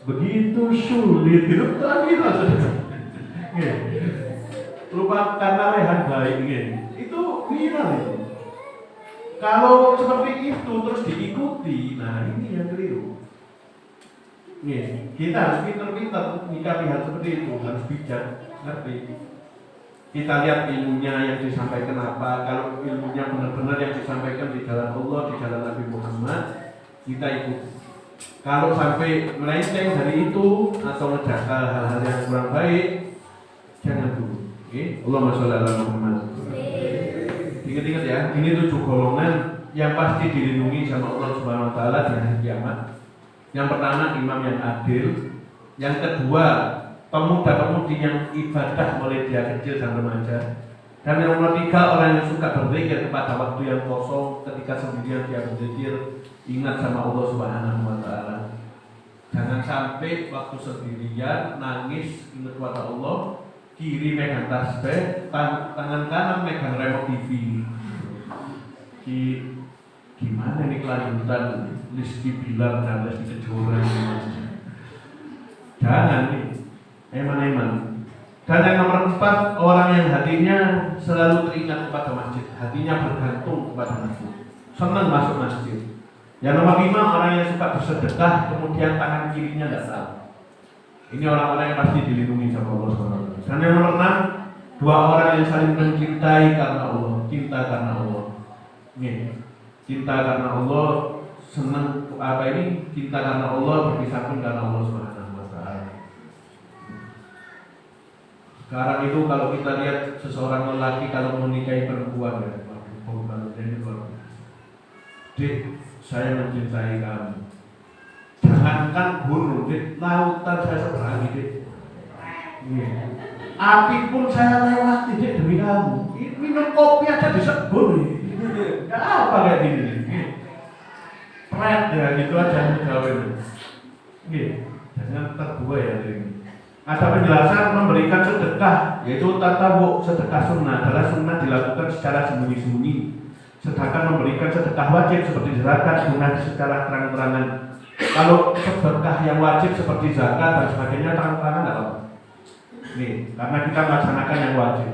begitu sulit itu viral. Nih, lupa karena rehan baik itu viral itu. Kalau seperti itu terus diikuti, nah ini yang keliru. Kita harus pintar-pintar menyikapi hal seperti itu, harus bijak, ngerti. Kita lihat ilmunya yang disampaikan apa. Kalau ilmunya benar-benar yang disampaikan di jalan Allah, di jalan Nabi Muhammad, kita ikut. Kalau sampai melenceng dari itu atau menjaga hal-hal yang kurang baik, jangan dulu. Allahumma sholli ala Muhammad. Ingat-ingat ya, ini 7 golongan yang pasti dilindungi sama Allah Subhanahu wa taala di hari kiamat. Yang pertama imam yang adil, yang kedua pemuda-pemudi yang ibadah mulai dia kecil dan remaja, dan yang nomor 3 orang yang suka berzikir kepada waktu yang kosong, ketika sendirian dia berzikir, ingat sama Allah Subhanahu wa taala. Jangan sampai waktu sendirian nangis ingat kepada Allah, kiri megang tasbih, tangan kanan megang remote TV. Gimana nih kelanjutan Rizky Bilar dan Rizky Kejora? Jangan nih, eman-eman. Dan yang nomor 4, orang yang hatinya selalu teringat kepada masjid, hatinya bergantung kepada masjid, senang masuk masjid. Yang nomor 5, orang yang suka bersedekah, kemudian tangan kirinya tidak tahu. Ini orang-orang yang pasti dilindungi sama Allah SWT. Dan yang nomor 6, 2 orang yang saling mencintai karena Allah, cinta karena Allah. Ini cinta karena Allah senang cinta karena Allah, berpisah pun karena Allah Subhanahu wa taala. Sekarang itu kalau kita lihat seseorang lelaki kalau menikahi perempuan ya, kalau jadi Dik, saya mencintai kamu. Jangankan gunung, Dik, lautan saya seberangi, Dik. Api pun saya lewati, Dik, demi kamu. Minum kopi aja disebut, nggak apa kayak gini. Pret ya, gitu aja jawabnya. Jangan terbuai ya ini. Ada penjelasan memberikan sedekah, yaitu tatawu. Sedekah sunnah adalah sunnah dilakukan secara sembunyi-sembunyi. Sedangkan memberikan sedekah wajib seperti zakat sunnah secara terang-terangan. Kalau sedekah yang wajib seperti zakat dan sebagainya terang-terangan tidak apa. Karena kita melaksanakan yang wajib.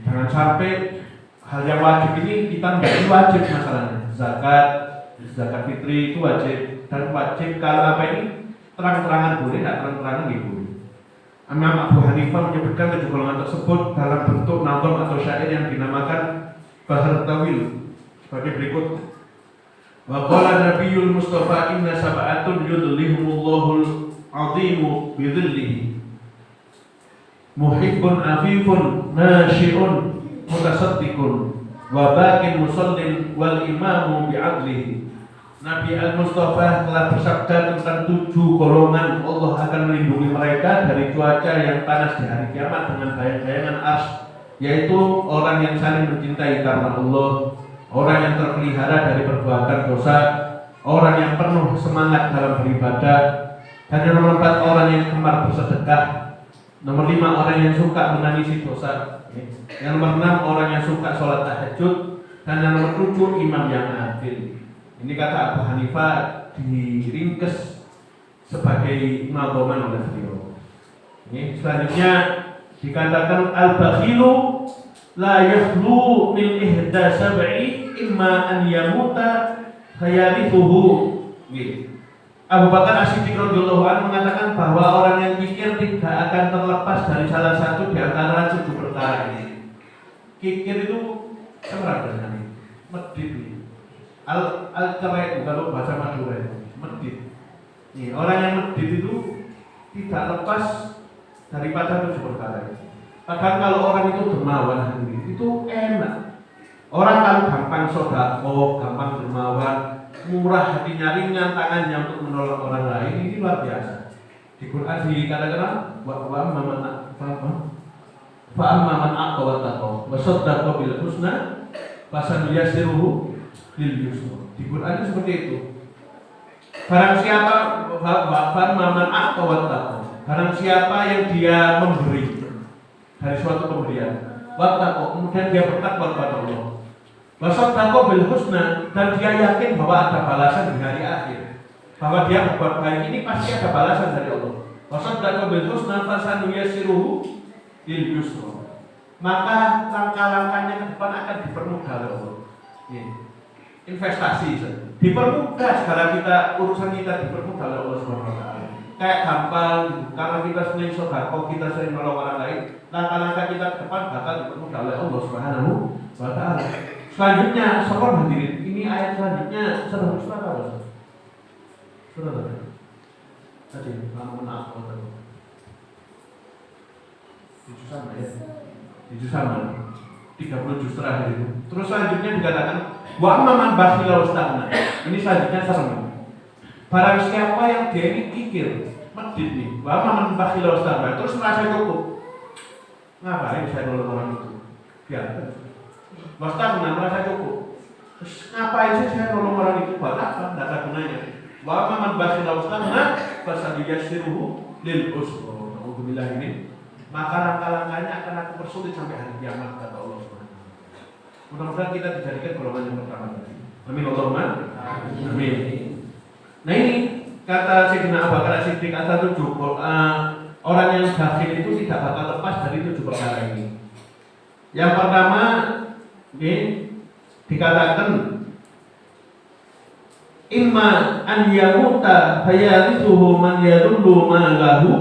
Jangan sampai hal yang wajib ini kita menjadi wajib masalahnya. Zakat fitri itu wajib, dan wajib kalau apa ini terang-terangan boleh, tidak terang-terangan gitu. Imam Abu Hanifah menyebutkan 7 golongan tersebut dalam bentuk nazam atau syair yang dinamakan Bahar Tawil sebagai berikut. Wa qala Nabiyul Mustafa inna sab'atun yudhillihumullahul azimu bidhillihi muhibbun afifun nasyi'un mutasaddiqun wa baqin musallin wal imamu bi'adlihi. Nabi Al-Mustafa telah bersabda tentang 7 golongan Allah akan melindungi mereka dari cuaca yang panas di hari kiamat dengan bayang-bayangan arsy, yaitu orang yang saling mencintai karena Allah, orang yang terpelihara dari perbuatan dosa, orang yang penuh semangat dalam beribadah, dan yang nomor 4 orang yang gemar bersedekah, nomor 5 orang yang suka menangisi dosa, yang nomor 6 orang yang suka sholat tahajud, dan yang nomor 7 imam yang adil. Ini kata Abu Hanifah diringkes sebagai nadoman oleh beliau. Ini selanjutnya dikatakan al-bakhilu la yakhlu min ihda sab'i imma an yamuta fayarithuhu. Abu Bakar As-Siddiq radhiyallahu anhu mengatakan bahwa orang yang kikir tidak akan terlepas dari salah satu di antara 7 perkara ini. Kikir itu apa artinya? Medit. Al-cerai kalau bahasa Madura itu medit. Orang yang medit itu tidak lepas daripada 7 perkara itu. Padahal kalau orang itu dermawan itu enak. Orang kalau gampang sedekah, gampang dermawan, murah hatinya, ringan tangannya untuk menolong orang lain, ini luar biasa. Di Quran dikatakan wa amma man aqwa wa taqwa wa saddaqa bil husna fasanuyasiruhu lil yusra. Di Quran itu seperti itu. Barang siapa man aqwa wa taqwa, barang siapa yang dia memberi dari suatu pemberian, wa taqwa, kemudian dia bertakwa kepada Allah, wa saddaqa bil husna, dan dia yakin bahwa ada balasan di hari akhir, bahwa dia berbuat baik ini pasti ada balasan dari Allah. Wa saddaqa bil husna fasanuyasiruhu lil yusra, maka langkah-langkahnya ke depan akan dipermudah oleh Allah. Investasi dipermudah, segala kita urusan kita dipermudah oleh Allah Subhanahu wa taala. Kayak gampang karena kita sering sedekah, kita sering menolong orang lain, langkah-langkah kita ke depan bakal dipermudah oleh Allah Subhanahu wa taala. Selanjutnya, sopan hadirin, ini ayat selanjutnya surah apa? Surah apa? Tadi namun aku tahu. Itu sama ya. Itu sama. 30 juz terakhir itu. Terus selanjutnya dikatakan wa amman bakhila wastaghna. Ini selanjutnya serem. Barang siapa yang dia ini kikir, medit nih. Wa amman bakhila wastaghna, terus merasa cukup. Ngapain saya nolong orang itu? Biar. Wastaghna merasa cukup. Terus ngapain sih saya nolong orang itu? Buat apa? Enggak ada gunanya. Wa amman bakhila wastaghna fasadiyasiruhu lil usra. Alhamdulillah ini. Maka langkah-langkahnya akan aku persulit sampai hari kiamat, kata Allah SWT. Mudah-mudahan kita dijadikan golongan yang pertama tadi. Amin Allahumma amin. Nah ini kata Sayyidina Abu Bakar As-Siddiq kata 7 orang yang bakhil itu tidak bakal lepas dari 7 perkara ini. Yang pertama ini dikatakan imma an yamuta fayarithuhu man yadullu ma lahu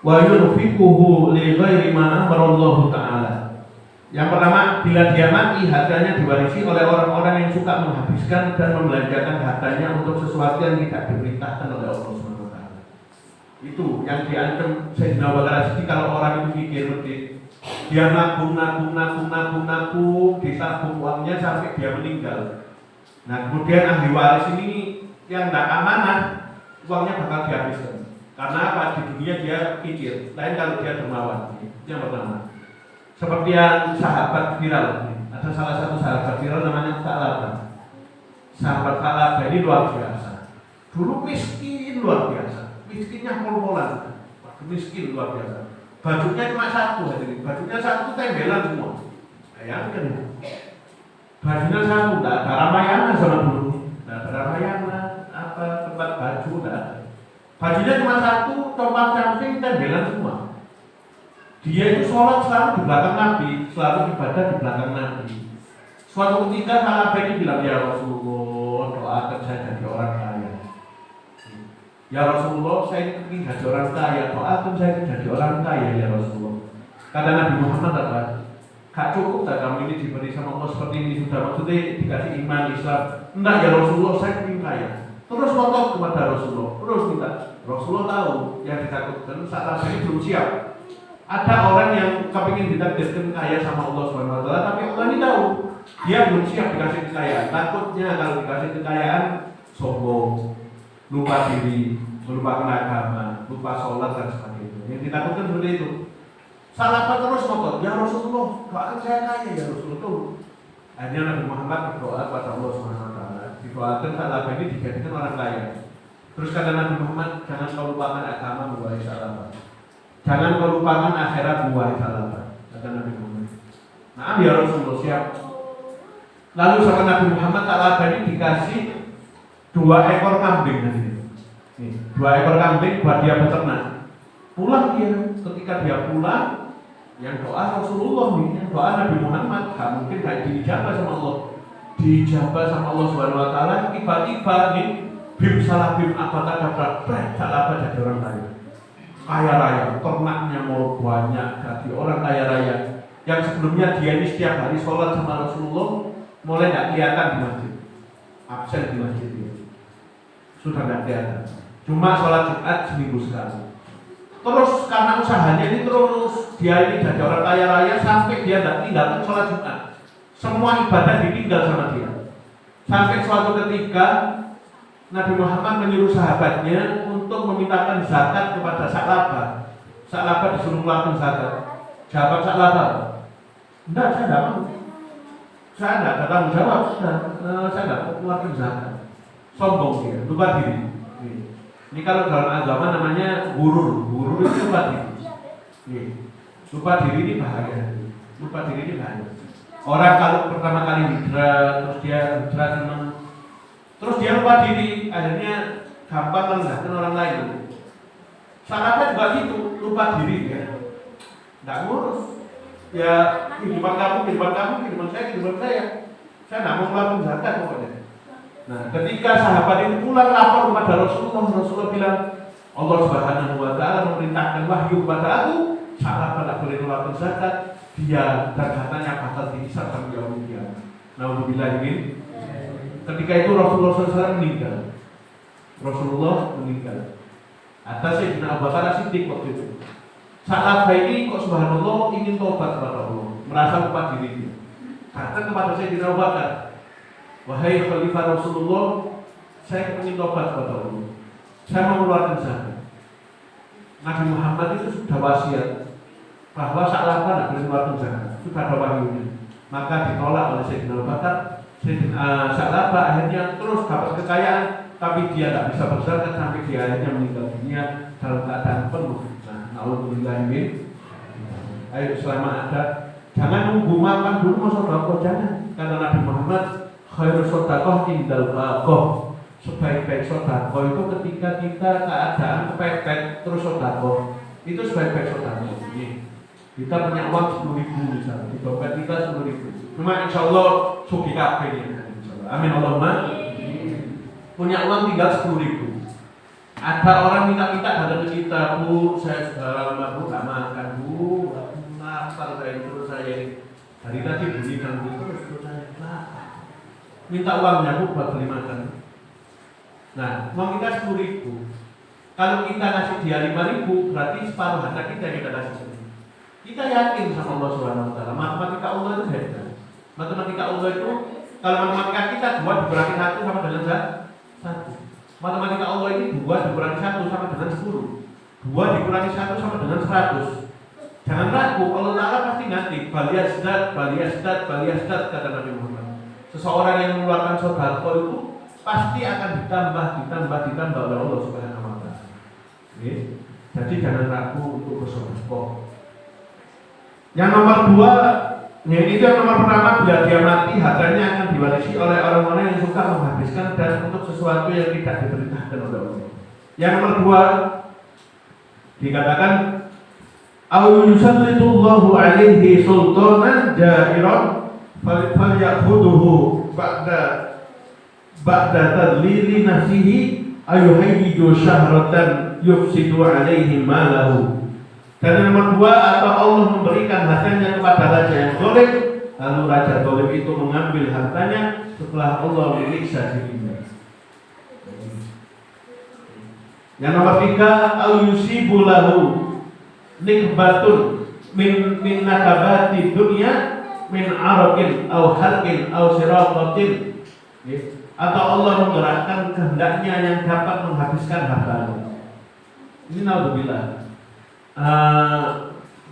wa yunfiquhu li ghairi ma amara Allah taala. Yang pertama, bila dia mati, hartanya diwarisi oleh orang-orang yang suka menghabiskan dan membelanjakan hartanya untuk sesuatu yang tidak diperintahkan oleh Allah SWT. Itu yang diancam Sayyidina Abu Bakar As-Siddiq. Kalau orang itu mikir dia nabung, ditabung uangnya sampai dia meninggal. Nah, kemudian ahli waris ini yang tidak amanah, uangnya bakal dihabiskan. Karena apa? Di dunia dia kikir, lain kalau dia dermawan. Yang pertama. Seperti yang sahabat viral, ada salah satu sahabat viral namanya Tha'labah. Sahabat Tha'labah ini luar biasa. Dulu miskin luar biasa, miskinnya pol-polan, miskin luar biasa. Bajunya cuma satu, bajunya satu tembelan semua. Bayangkan, bajunya satu, tidak ada Ramayana sama dulu, tidak ada Ramayana, apa tempat baju, tidak ada. Bajunya cuma satu, tomat camping tembelan semua. Dia itu sholat selalu di belakang Nabi, selalu ibadah di belakang Nabi. Suatu ketika Tha'labah ini bilang, ya Rasulullah, doakan saya jadi orang kaya. Ya Rasulullah, saya ingin jadi orang kaya, doakan saya jadi orang kaya ya Rasulullah. Kata Nabi Muhammad apa? Gak cukup tak kamu ini diberi sama Allah seperti ini, sudah maksudnya dikasih iman Islam. Enggak ya Rasulullah, saya ingin kaya. Terus ngotot kepada Rasulullah, terus minta. Rasulullah tahu yang ditakutkan saat ini belum siap. Ada orang yang kepingin ditakdirkan kaya sama Allah SWT, tapi Allah ini tahu dia belum siap dikasih kekayaan. Takutnya kalau dikasih kekayaan sombong, lupa diri, melupakan agama, lupa sholat dan sebagainya. Yang ditakutkan seperti itu. Tha'labah terus ngotot, ya Rasulullah, doakan saya kaya ya Rasulullah tuh. Akhirnya Nabi Muhammad berdoa kepada Allah SWT. Didoakan Tha'labah ini dijadikan orang kaya. Terus kata Nabi Muhammad, jangan kau lupakan agama buat Tha'labah. Jangan kau lupakan akhirat buah Tha'labah, kata Nabi Muhammad. Nah, ya Rasulullah siap. Lalu sama Nabi Muhammad Tha'labah ini dikasih 2 ekor kambing nih, 2 ekor kambing buat dia beternak. Pulang dia, ketika dia pulang, yang doa Rasulullah nih, yang doa Nabi Muhammad, gak mungkin gak dijabah sama Allah. Dijabah sama Allah SWT. Tiba-tiba nih, bim salah bim apa kata Tha'labah jadi orang kaya. Kaya raya, ternaknya mau banyak, jadi orang kaya raya. Yang sebelumnya dia ini setiap hari sholat sama Rasulullah, mulai tidak kelihatan di masjid, absen di masjid dia. Sudah tidak kelihatan. Cuma sholat Jumat seminggu sekali. Terus karena usahanya ini terus, dia ini jadi orang kaya raya sampai dia tidak tinggalkan sholat Jumat. Semua ibadah ditinggal sama dia. Sampai suatu ketika Nabi Muhammad menyuruh sahabatnya untuk memintakan zakat kepada Tha'labah. Tha'labah disuruh melakukan zakat. Jawab Tha'labah, enggak, saya tidak mau. Saya tidak ada tanggung jawab, saya tidak mau melakukan zakat. Sombong dia, lupa diri. Ini kalau dalam agama namanya gurur itu lupa diri. Lupa diri ini bahaya. Lupa diri ini bahaya. Orang kalau pertama kali hijrah, terus dia hijrah senang, terus dia lupa diri, akhirnya gampang merendahkan orang lain. Tha'labah juga gitu, lupa diri ya. Tidak ngurus. Ya kehidupan kamu, kehidupan saya. Saya tidak mau melakukan zakat pokoknya. Nah, ketika sahabat itu pulang lapor kepada Rasulullah bilang, Allah Subhanahu wa Ta'ala memerintahkan wahyu kepada aku, Tha'labah tidak boleh melakukan zakat, dia dan hartanya bakal dihisab sampai yaumil qiyamah. Nauzubillah min. Ketika itu Rasulullah SAW meninggal. Atas Sayyidina Abu Bakar As-Siddiq waktu itu. Tha'labah ini kok subhanallah ingin tobat kepada Allah, merasa lupa dirinya. Datang kepada Sayyidina Abu Bakar, wahai Khalifah Rasulullah, saya ingin tobat kepada Allah. Saya mau mengeluarkan zakat. Nabi Muhammad itu sudah wasiat bahwa Tha'labah tidak boleh mengeluarkan zakat. Sudah ada wahyunya. Maka ditolak oleh Sayyidina Abu Bakar. Tha'labah akhirnya terus dapat kekayaan, tapi dia tidak bisa berzakat sampai dia akhirnya meninggal dunia dalam keadaan penuh. Alhamdulillah min. Ayo selama ada, jangan nunggu makan dulu mau sedekah, jangan. Kata Nabi Muhammad, khairu sedekah indal baqah. Sebaik-baik sedekah itu ketika kita keadaan kepepet terus sedekah. Itu sebaik-baik sedekah. Kita punya uang 10.000 misalnya, di dompet kita 10.000. Cuma insyaallah sugih kabeh ya. Amin Allahumma. Punya uang tinggal 10.000. Ada orang minta-minta datang ke kita, Bu, saya sudah lama Bu gak makan Bu, lapar saya terus saya Hari tadi bunyi dan terus saya minta uangnya Bu buat beli makan. Nah, uang kita 10.000. Kalau kita kasih dia 5.000, berarti separuh harta kita kasih. Kita yakin sama Allah Subhanahu Wa Taala. Matematika Allah itu hebat. Matematika Allah itu, kalau matematika kita 2 dikurangi 1 sama dengan 1. Matematika Allah ini 2 dikurangi 1 sama dengan 10. 2 dikurangi 1 sama dengan 100. Jangan ragu, Allah Ta'ala pasti ngerti. Baliyasdat kata Nabi Muhammad. Seseorang yang mengeluarkan sedekah itu pasti akan ditambah oleh Allah Subhanahu Wa Taala. Jadi jangan ragu untuk bersedekah. Yang nomor 2, itu yang nomor pertama, bila dia mati hartanya akan diwarisi oleh orang-orang yang suka menghabiskan dan untuk sesuatu yang tidak diperintahkan oleh Allah. Yang nomor 2 dikatakan au yusallitullahu alaihi sultanan ja'iran falyakhudhuhu ba'da tadlili nafsihi ayuhayyidu syahratan yufsidu alaihi malahu. Dan yang nomor 2, atau Allah memberikan hartanya kepada raja yang zalim, lalu raja zalim itu mengambil hartanya setelah Allah menyiksa dirinya. Yang nomor 3, au yusibu lahu nikbatun min nakabati dunya min arakin au halqin au siraqatin. Atau Allah menggerakkan kehendaknya yang dapat menghabiskan hartanya. Ini naudzubillah.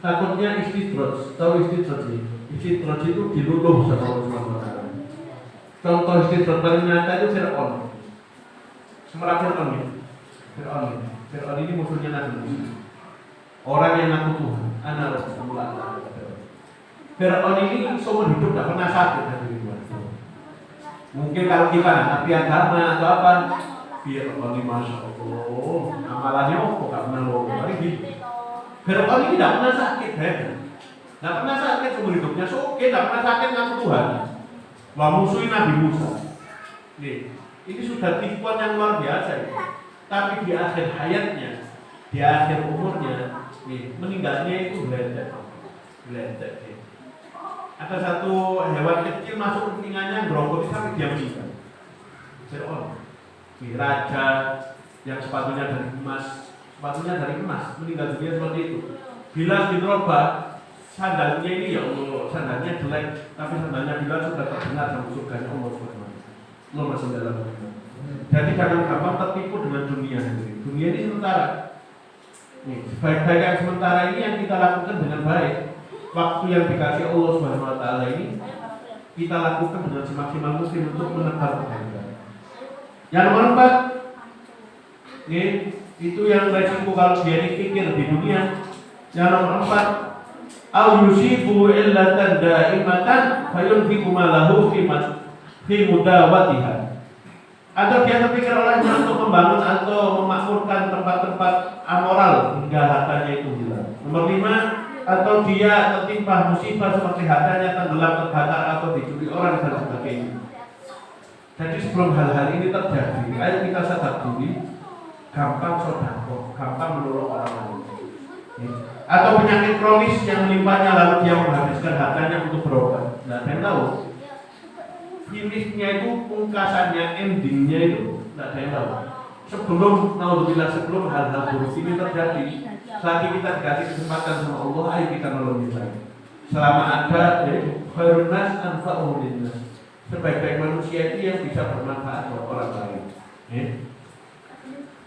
Takutnya istidraj. Tahu istidraj sih? Istidraj itu diluluh sama Allah Subhanahu Wa Taala. Contoh istidraj paling nyata itu Fir'aun. Semerah Fir'aun ya. Fir'aun ini musuhnya Nabi Musa. Orang yang ngaku Tuhan. Ana Rasulullah. Fir'aun ini seumur hidup tidak pernah sakit dari Tuhan. Mungkin kalau kita tapi agama atau apa, Fir'aun ini masya Allah, amalannya kok gak pernah lomba gitu. Fir'aun ini tidak pernah sakit, tidak pernah sakit seumur hidupnya, tidak pernah sakit ngaku Tuhan. Wah, musuhin Nabi Musa. Ini sudah tipuan yang luar biasa ya. Tapi di akhir hayatnya, di akhir umurnya, meninggalnya itu beledak. Ada satu hewan kecil masuk ke telinganya, gerogoti sampai dia meninggal. Fir'aun, raja yang sepatunya dari emas, meninggal dunia seperti itu. Bila diroba, sandalnya ini ya Allah, sandalnya jelek, tapi sandalnya Bilal sudah terkenal sama surganya Allah Subhanahu. Allah masuk dalam. Jadi jangan gampang tertipu dengan dunia sendiri. Dunia ini sementara. Sebaik-baik yang sementara ini yang kita lakukan dengan baik. Waktu yang dikasih Allah Subhanahu Wa Taala ini kita lakukan dengan semaksimal mungkin untuk menebar kebaikan. Yang nomor 4, itu yang resiko kalau dia dipikir di dunia. Yang nomor 4, au yusibu illatan daimatan fayunfiqu malahu fi mudawatiha. Atau dia terpikir olehnya untuk membangun atau memakmurkan tempat-tempat amoral hingga hartanya itu hilang. Nomor 5, atau dia tertimpa musibah seperti hartanya tenggelam, terbakar atau dicuri orang dan sebagainya. Jadi sebelum hal-hal ini terjadi, ayo kita sadar diri, gampang sedekah, gampang menolong orang lain. Atau penyakit kronis yang menimpanya lalu dia menghabiskan hartanya untuk berobat. Nah, saya tahu finishnya itu, pungkasannya, endingnya itu tidak ada yang tahu. Sebelum hal-hal buruk ini terjadi, selagi kita dikasih kesempatan sama Allah, ayo kita nolong yang lain. Selama ada khairun nas anfa'uhum linnas. Sebaik-baik manusia itu yang bisa bermanfaat buat orang lain.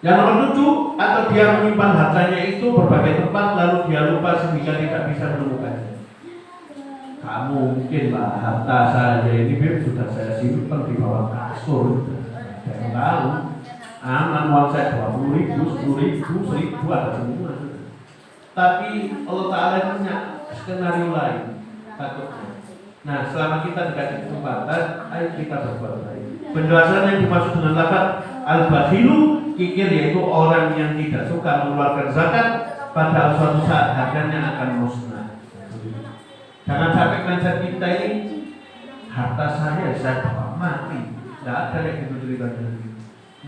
Yang nomor 7, atau dia menyimpan hartanya itu berbagai tempat lalu dia lupa sehingga tidak bisa menemukannya. Kamu mungkin lah harta saya ini sudah saya simpan di bawah kasur. Saya tahu aman, uang saya 20.000, 10.000, 1.000 ada semua. Tapi Allah Ta'ala punya skenario lain takutnya. Nah, selama kita dikasih kesempatan, ayo kita berbuat baik. Penjelasan yang dimaksud dengan lafaz al-bakhilu, kikir, yaitu orang yang tidak suka mengeluarkan zakat pada suatu saat harganya akan musnah. Jangan sampai mindset kita ini harta saya bawa mati. Tidak ada yang gitu ceritanya.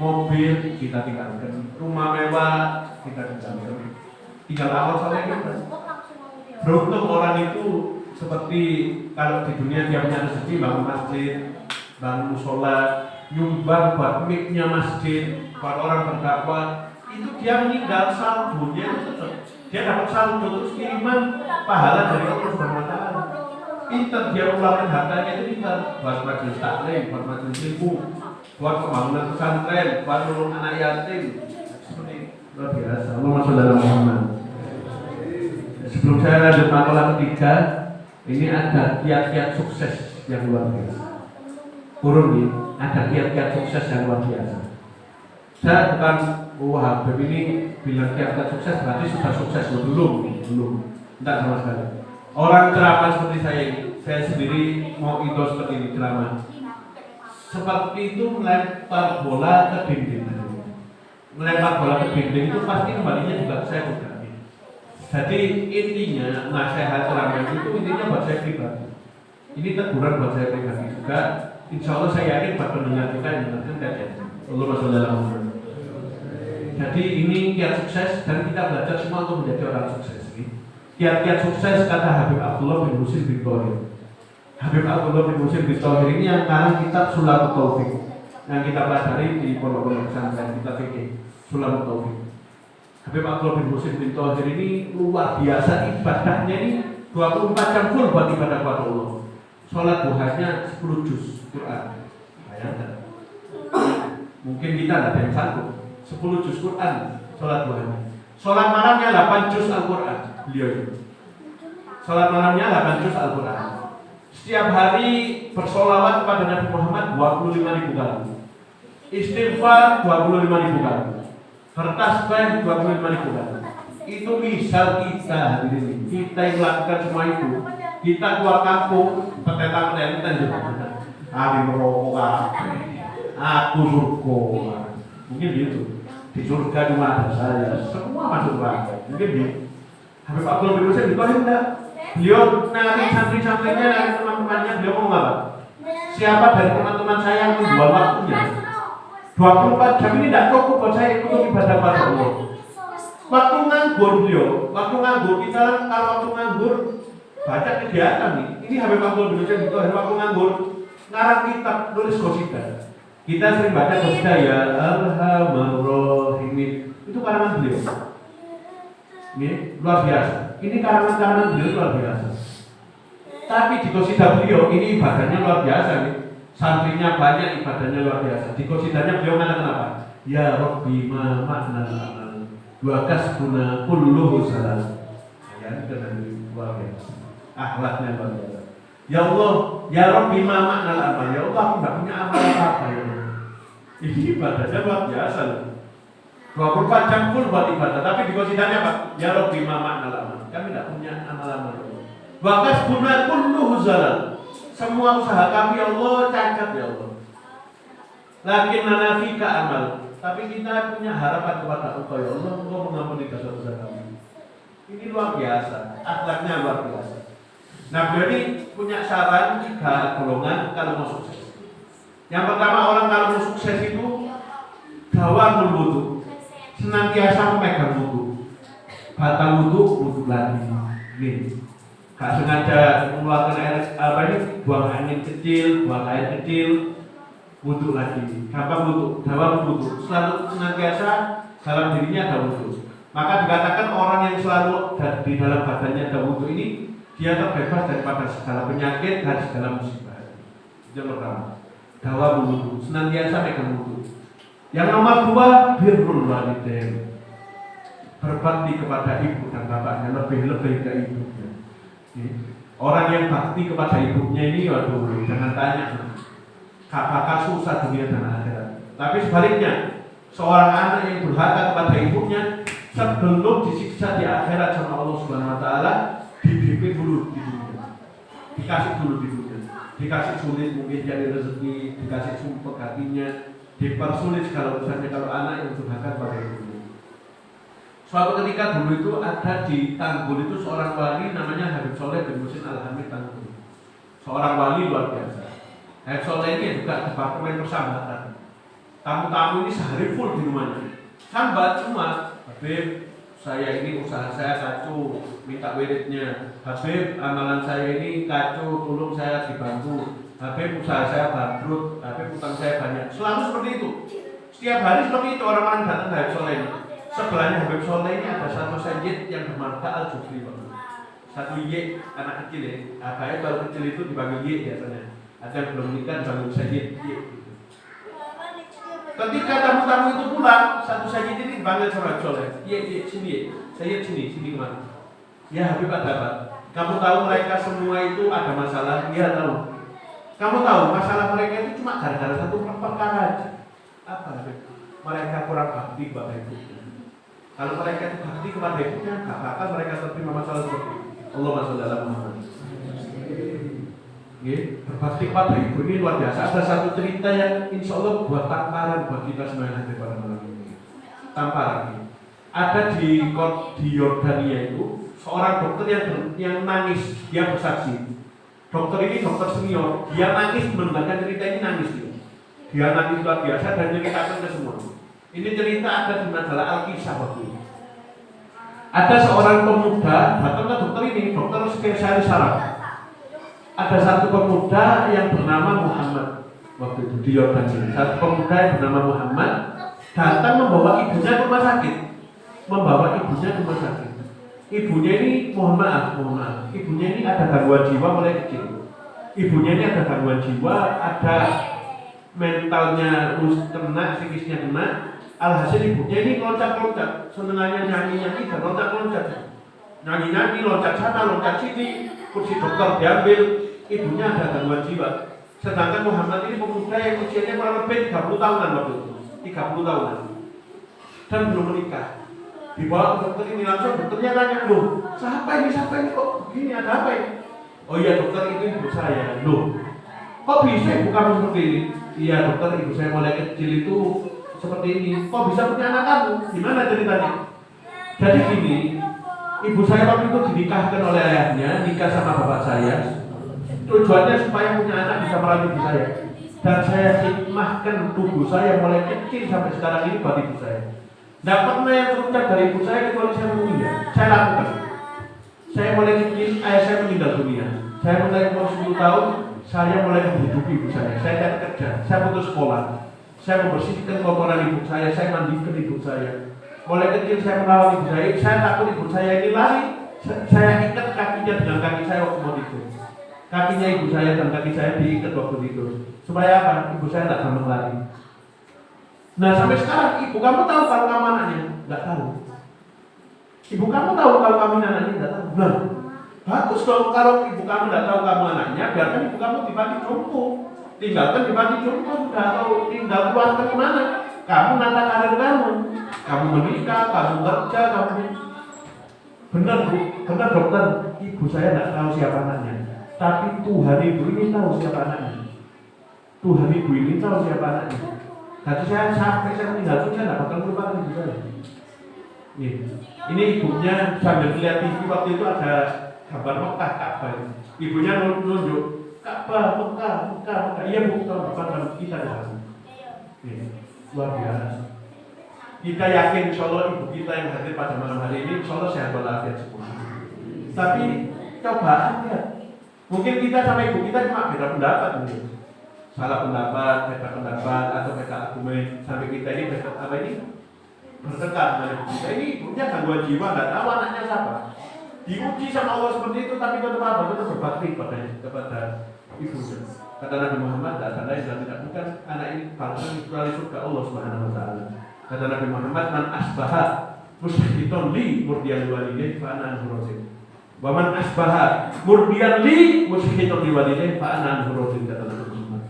Mobil kita tinggalkan, rumah mewah kita tinggalkan, tinggal awal soalnya kita. Beruntung orang itu seperti kalau di dunia dia punya rezeki bangun masjid, bangun musola, nyumbang buat mic-nya masjid, buat orang berdakwah, itu dia meninggal saldonya itu tetap dia dapat saldo terus kiriman pahala dari Allah Subhanahu wa taala. Pintar dia mengeluarkan hartanya itu pintar buat majelis taklim, buat majelis ilmu, buat pembangunan pesantren, buat nolong anak yatim. Seperti luar biasa. Allahumma sholli ala Muhammad. Sebelum saya lanjut makalah ketiga, ini ada kiat-kiat sukses yang luar biasa. Kurun ini ada kiat-kiat sukses yang luar biasa. Saya bukan Habib ini bilang kiat-kiat sukses berarti sudah sukses belum, tidak sama sekali. Orang ceramah seperti saya ini, saya sendiri mau itu seperti ini ceramah. Seperti itu melempar bola ke dinding. Melempar bola ke dinding itu pasti kembalinya juga saya bukan. Jadi intinya nasihat ceramah itu intinya buat saya pribadi. Ini teguran buat saya pribadi juga. Insya Allah saya yakin buat pendengar kita yang nanti tidak. Allahumma sholli ala Muhammad. Jadi ini kiat sukses dan kita belajar semua untuk menjadi orang sukses. Kiat-kiat sukses kata Habib Abdullah bin Husin bin Thohir. Habib Abdullah bin Husin bin Thohir ini yang karang kitab Sulatul Taufik yang kita pelajari di pondok-pondok pesantren kita fikih Sulatul Taufik. Habib Abdullah bin Husin bin Thohir ini luar biasa ibadahnya ini 24 jam full buat ibadah kepada Allah. Sholat duhanya 10 juz Quran. Bayangkan. Mungkin kita tidak ada yang sanggup 10 juz Quran sholat duhanya. Sholat malamnya 8 juz Al-Quran. Beliau itu sholat malamnya 8 juz Al-Quran. Setiap hari bersolawat kepada Nabi Muhammad 25.000 kali. Istighfar 25.000 kali. Bertasbih 25.000 kali. Itu misal kita hari ini. Kita yang melakukan semua itu. Kita keluar kampung, petentang-petentang juga. Abi merokok, aku surga. Mungkin gitu. Di surga cuma ada saya. Semua masuk neraka. Mungkin gitu. Habib Abdullah bin Husin ditolak enggak? Beliau nari santri-santrinya, nari teman-temannya, beliau ngomong apa? Siapa dari teman-teman saya yang menjual waktunya 24 jam ini tidak cukup buat saya untuk ibadah pada Allah. Waktu nganggur beliau, waktu nganggur kita kalau waktu nganggur baca kegiatan nih. Ini Habib Abdullah bin Husin ditolak waktu nganggur ngarang kitab, nulis qasidah. Kita sering baca qasidah ya Arhamar Rahimin. Itu karangan beliau. Ini luar biasa. Ini karangan-karangan beliau luar biasa. Tapi di qasidah beliau ini ibadahnya luar biasa nih. Santrinya banyak, ibadahnya luar biasa. Di qasidahnya beliau mengatakan apa? Ya Rabbi ma ma'na al-amal wa kasbuna kulluhu salam. Bayangkan ini luar biasa. Akhlaknya luar biasa. Ya Allah, ya Rabbi ma ma'na al-amal. Ya Allah, aku tidak punya amal apa-apa ya Allah. Ini ibadahnya luar biasa loh. 24 jam full buat ibadah, tapi di qasidahnya apa? Ya Rabbi ma ma'na al-amal. Kami tidak punya amal-amal. Wa kasbuna kulluhu salam. Semua usaha kami ya Allah cacat ya Allah. Lakin manafika amal. Tapi kita punya harapan kepada Engkau ya Allah untuk mengampuni dosa-dosa kami. Ini luar biasa, akhlaknya luar biasa. Nah beliau ini punya saran 3 golongan kalau mau sukses. Yang pertama orang kalau mau sukses itu dawamul wudu, senantiasa memegang wudu. Batal wudu lagi. Nih. Gak sengaja mengeluarkan air buang angin kecil, buang air kecil, wudu lagi. Gampang wudu, dawam wudu. Selalu senantiasa dalam dirinya ada wudu. Maka dikatakan orang yang selalu di dalam badannya ada wudu ini, dia terbebas daripada segala penyakit dan segala musibah. Itu yang pertama. Dawam wudu, senantiasa megang wudu. Yang nomor 2, birrul walidain. Berbakti kepada ibu dan bapaknya, lebih-lebih ke ibunya. Orang yang bakti kepada ibunya ini, waduh, jangan tanya, bakal susah dunia dan akhirat. Tapi sebaliknya, seorang anak yang durhaka kepada ibunya, sebelum disiksa di akhirat sama Allah Subhanahu Wa Taala, dibimbing dulu di dunia, dikasih dulu di dunia, dikasih sulit mungkin jadi rezeki, dikasih sumpah hatinya, dipersulit segala urusannya kalau anak yang durhaka kepada ibunya. Suatu ketika dulu itu ada di Tanggul itu seorang wali namanya Habib Soleh bin Husin Al-Hamid Tanggul. Seorang wali luar biasa. Habib Soleh ini juga departemen persambatan. Tamu-tamu ini sehari full di rumahnya. Sambat semua, Habib, saya ini usaha saya kacau, minta wiridnya. Habib, amalan saya ini kacau, tolong saya dibantu. Habib, usaha saya bangkrut. Habib, utang saya banyak. Selalu seperti itu. Setiap hari seperti itu orang-orang datang ke Habib Soleh ini. Sebelahnya Habib Soleh ini ada satu sayyid yang bermarka Al-Jufri. Satu Y, anak kecil ya. Habib baru kecil itu dipanggil Y biasanya. Ada yang belum menikah dipanggil sayyid Y. Ketika tamu-tamu itu pulang, satu sayyid ini dipanggil sama Habib Soleh. Y, sini, sayyid sini kemana? Ya Habib ada apa? Kamu tahu mereka semua itu ada masalah? Iya tahu. Kamu tahu masalah mereka itu cuma gara-gara satu perkara aja. Apa? Mereka kurang bakti kepada ibu. Kalau mereka itu bakti kepada ibunya, gak bakal mereka terima masalah seperti itu. Allahumma sholli ala Muhammad. Berbakti kepada ibu ini luar biasa. Ada satu cerita yang insya Allah buat tamparan buat kita semua yang hadir pada malam ini. Tamparan. Ada di Yordania itu seorang dokter yang nangis, dia bersaksi. Dokter ini dokter senior, dia nangis mendengarkan cerita ini nangis dia. Dia nangis luar biasa dan ceritakan ke semua. Ini cerita ada di majalah Al-Kisah waktu itu. Ada seorang pemuda datang ke dokter ini, dokter spesialis saraf. Ada satu pemuda yang bernama Muhammad waktu itu di Yordania. Satu pemuda yang bernama Muhammad datang membawa ibunya ke rumah sakit. Ibunya ini mohon maaf, ibunya ini ada gangguan jiwa mulai kecil. Ibunya ini ada gangguan jiwa, ada mentalnya kena, psikisnya kena. Alhasil ibunya ini loncat-loncat, senengannya nyanyi-nyanyi dan loncat-loncat. Nyanyi-nyanyi, loncat sana, loncat sini, kursi dokter diambil. Ibunya ada gangguan jiwa. Sedangkan Muhammad ini pemuda yang usianya kurang lebih 30 tahunan waktu itu, 30 tahunan, dan belum menikah. Dibawa ke dokter ini langsung, dokternya nanya, loh, siapa ini kok begini, ada apa ini? Oh iya dokter, itu ibu saya. Loh, kok bisa ibu kamu seperti ini? Iya dokter, ibu saya mulai kecil itu seperti ini. Kok bisa punya anak kamu? Gimana ceritanya? Jadi gini, ibu saya waktu itu dinikahkan oleh ayahnya, nikah sama bapak saya. Tujuannya supaya punya anak bisa melalui ibu saya. Dan saya hikmahkan tubuh saya mulai kecil sampai sekarang ini buat ibu saya. Tidak pernah yang terucap dari ibu saya kecuali saya meninggal. Saya lakukan. Saya mulai kecil, ayah saya meninggal dunia. Saya mulai umur 10 tahun, saya mulai menghidupi ibu saya. Saya cari kerja, saya putus sekolah. Saya membersihkan kotoran ibu saya mandikan ibu saya. Mulai kecil saya merawat ibu saya takut ibu saya ini lari. Saya ikat kakinya dengan kaki saya waktu mau tidur. Kakinya ibu saya dan kaki saya diikat waktu tidur. Supaya apa? Ibu saya tidak gampang lari. Nah sampai sekarang ibu kamu tahu kalau kamu anaknya? Tidak tahu. Ibu kamu tahu kalau kamu anaknya? Tidak tahu. Nah, bagus dong kalau ibu kamu tidak tahu kamu anaknya, biarkan ibu kamu di panti jompo. Tinggalkan di panti jompo sudah, atau tinggal keluarkan kemana? Kamu nata karir kamu menikah, kamu kerja, kamu benar bu, benar dokter. Ibu saya tidak tahu siapa anaknya, tapi Tuhan ibu ini tahu siapa anaknya. Tuhan ibu ini tahu siapa anaknya. Jadi saya sampai saya meninggal pun saya tidak bakal melupakan ibu saya. Ini ibunya sambil melihat TV waktu itu ada gambar Mekah Ka'bah. Ibunya nunjuk Ka'bah Mekah. Iya bu, depan kita ada. Luar biasa. Kita yakin insya Allah ibu kita yang hadir pada malam hari ini insya Allah sehat walafiat semua. Tapi coba lihat, mungkin kita sama ibu kita cuma beda pendapat mungkin. Salah pendapat, beda pendapat, atau beda argumen sampai kita ini bertengkar dengan ibu kita. Ini ibunya gangguan jiwa, nggak tahu anaknya siapa. Diuji sama Allah seperti itu, tapi tetap apa? Tetap berbakti kepada ibunya. Kata Nabi Muhammad, tidak ada lain dan tidak bukan anak ini bangsa kecuali surga Allah Subhanahu Wa Taala. Kata Nabi Muhammad, man asbaha musyhiton li murdiyan walidayhi fa ana anhurozin. Wa man asbaha murdiyan li musyhiton li walidayhi fa ana anhurozin. Kata Nabi Muhammad.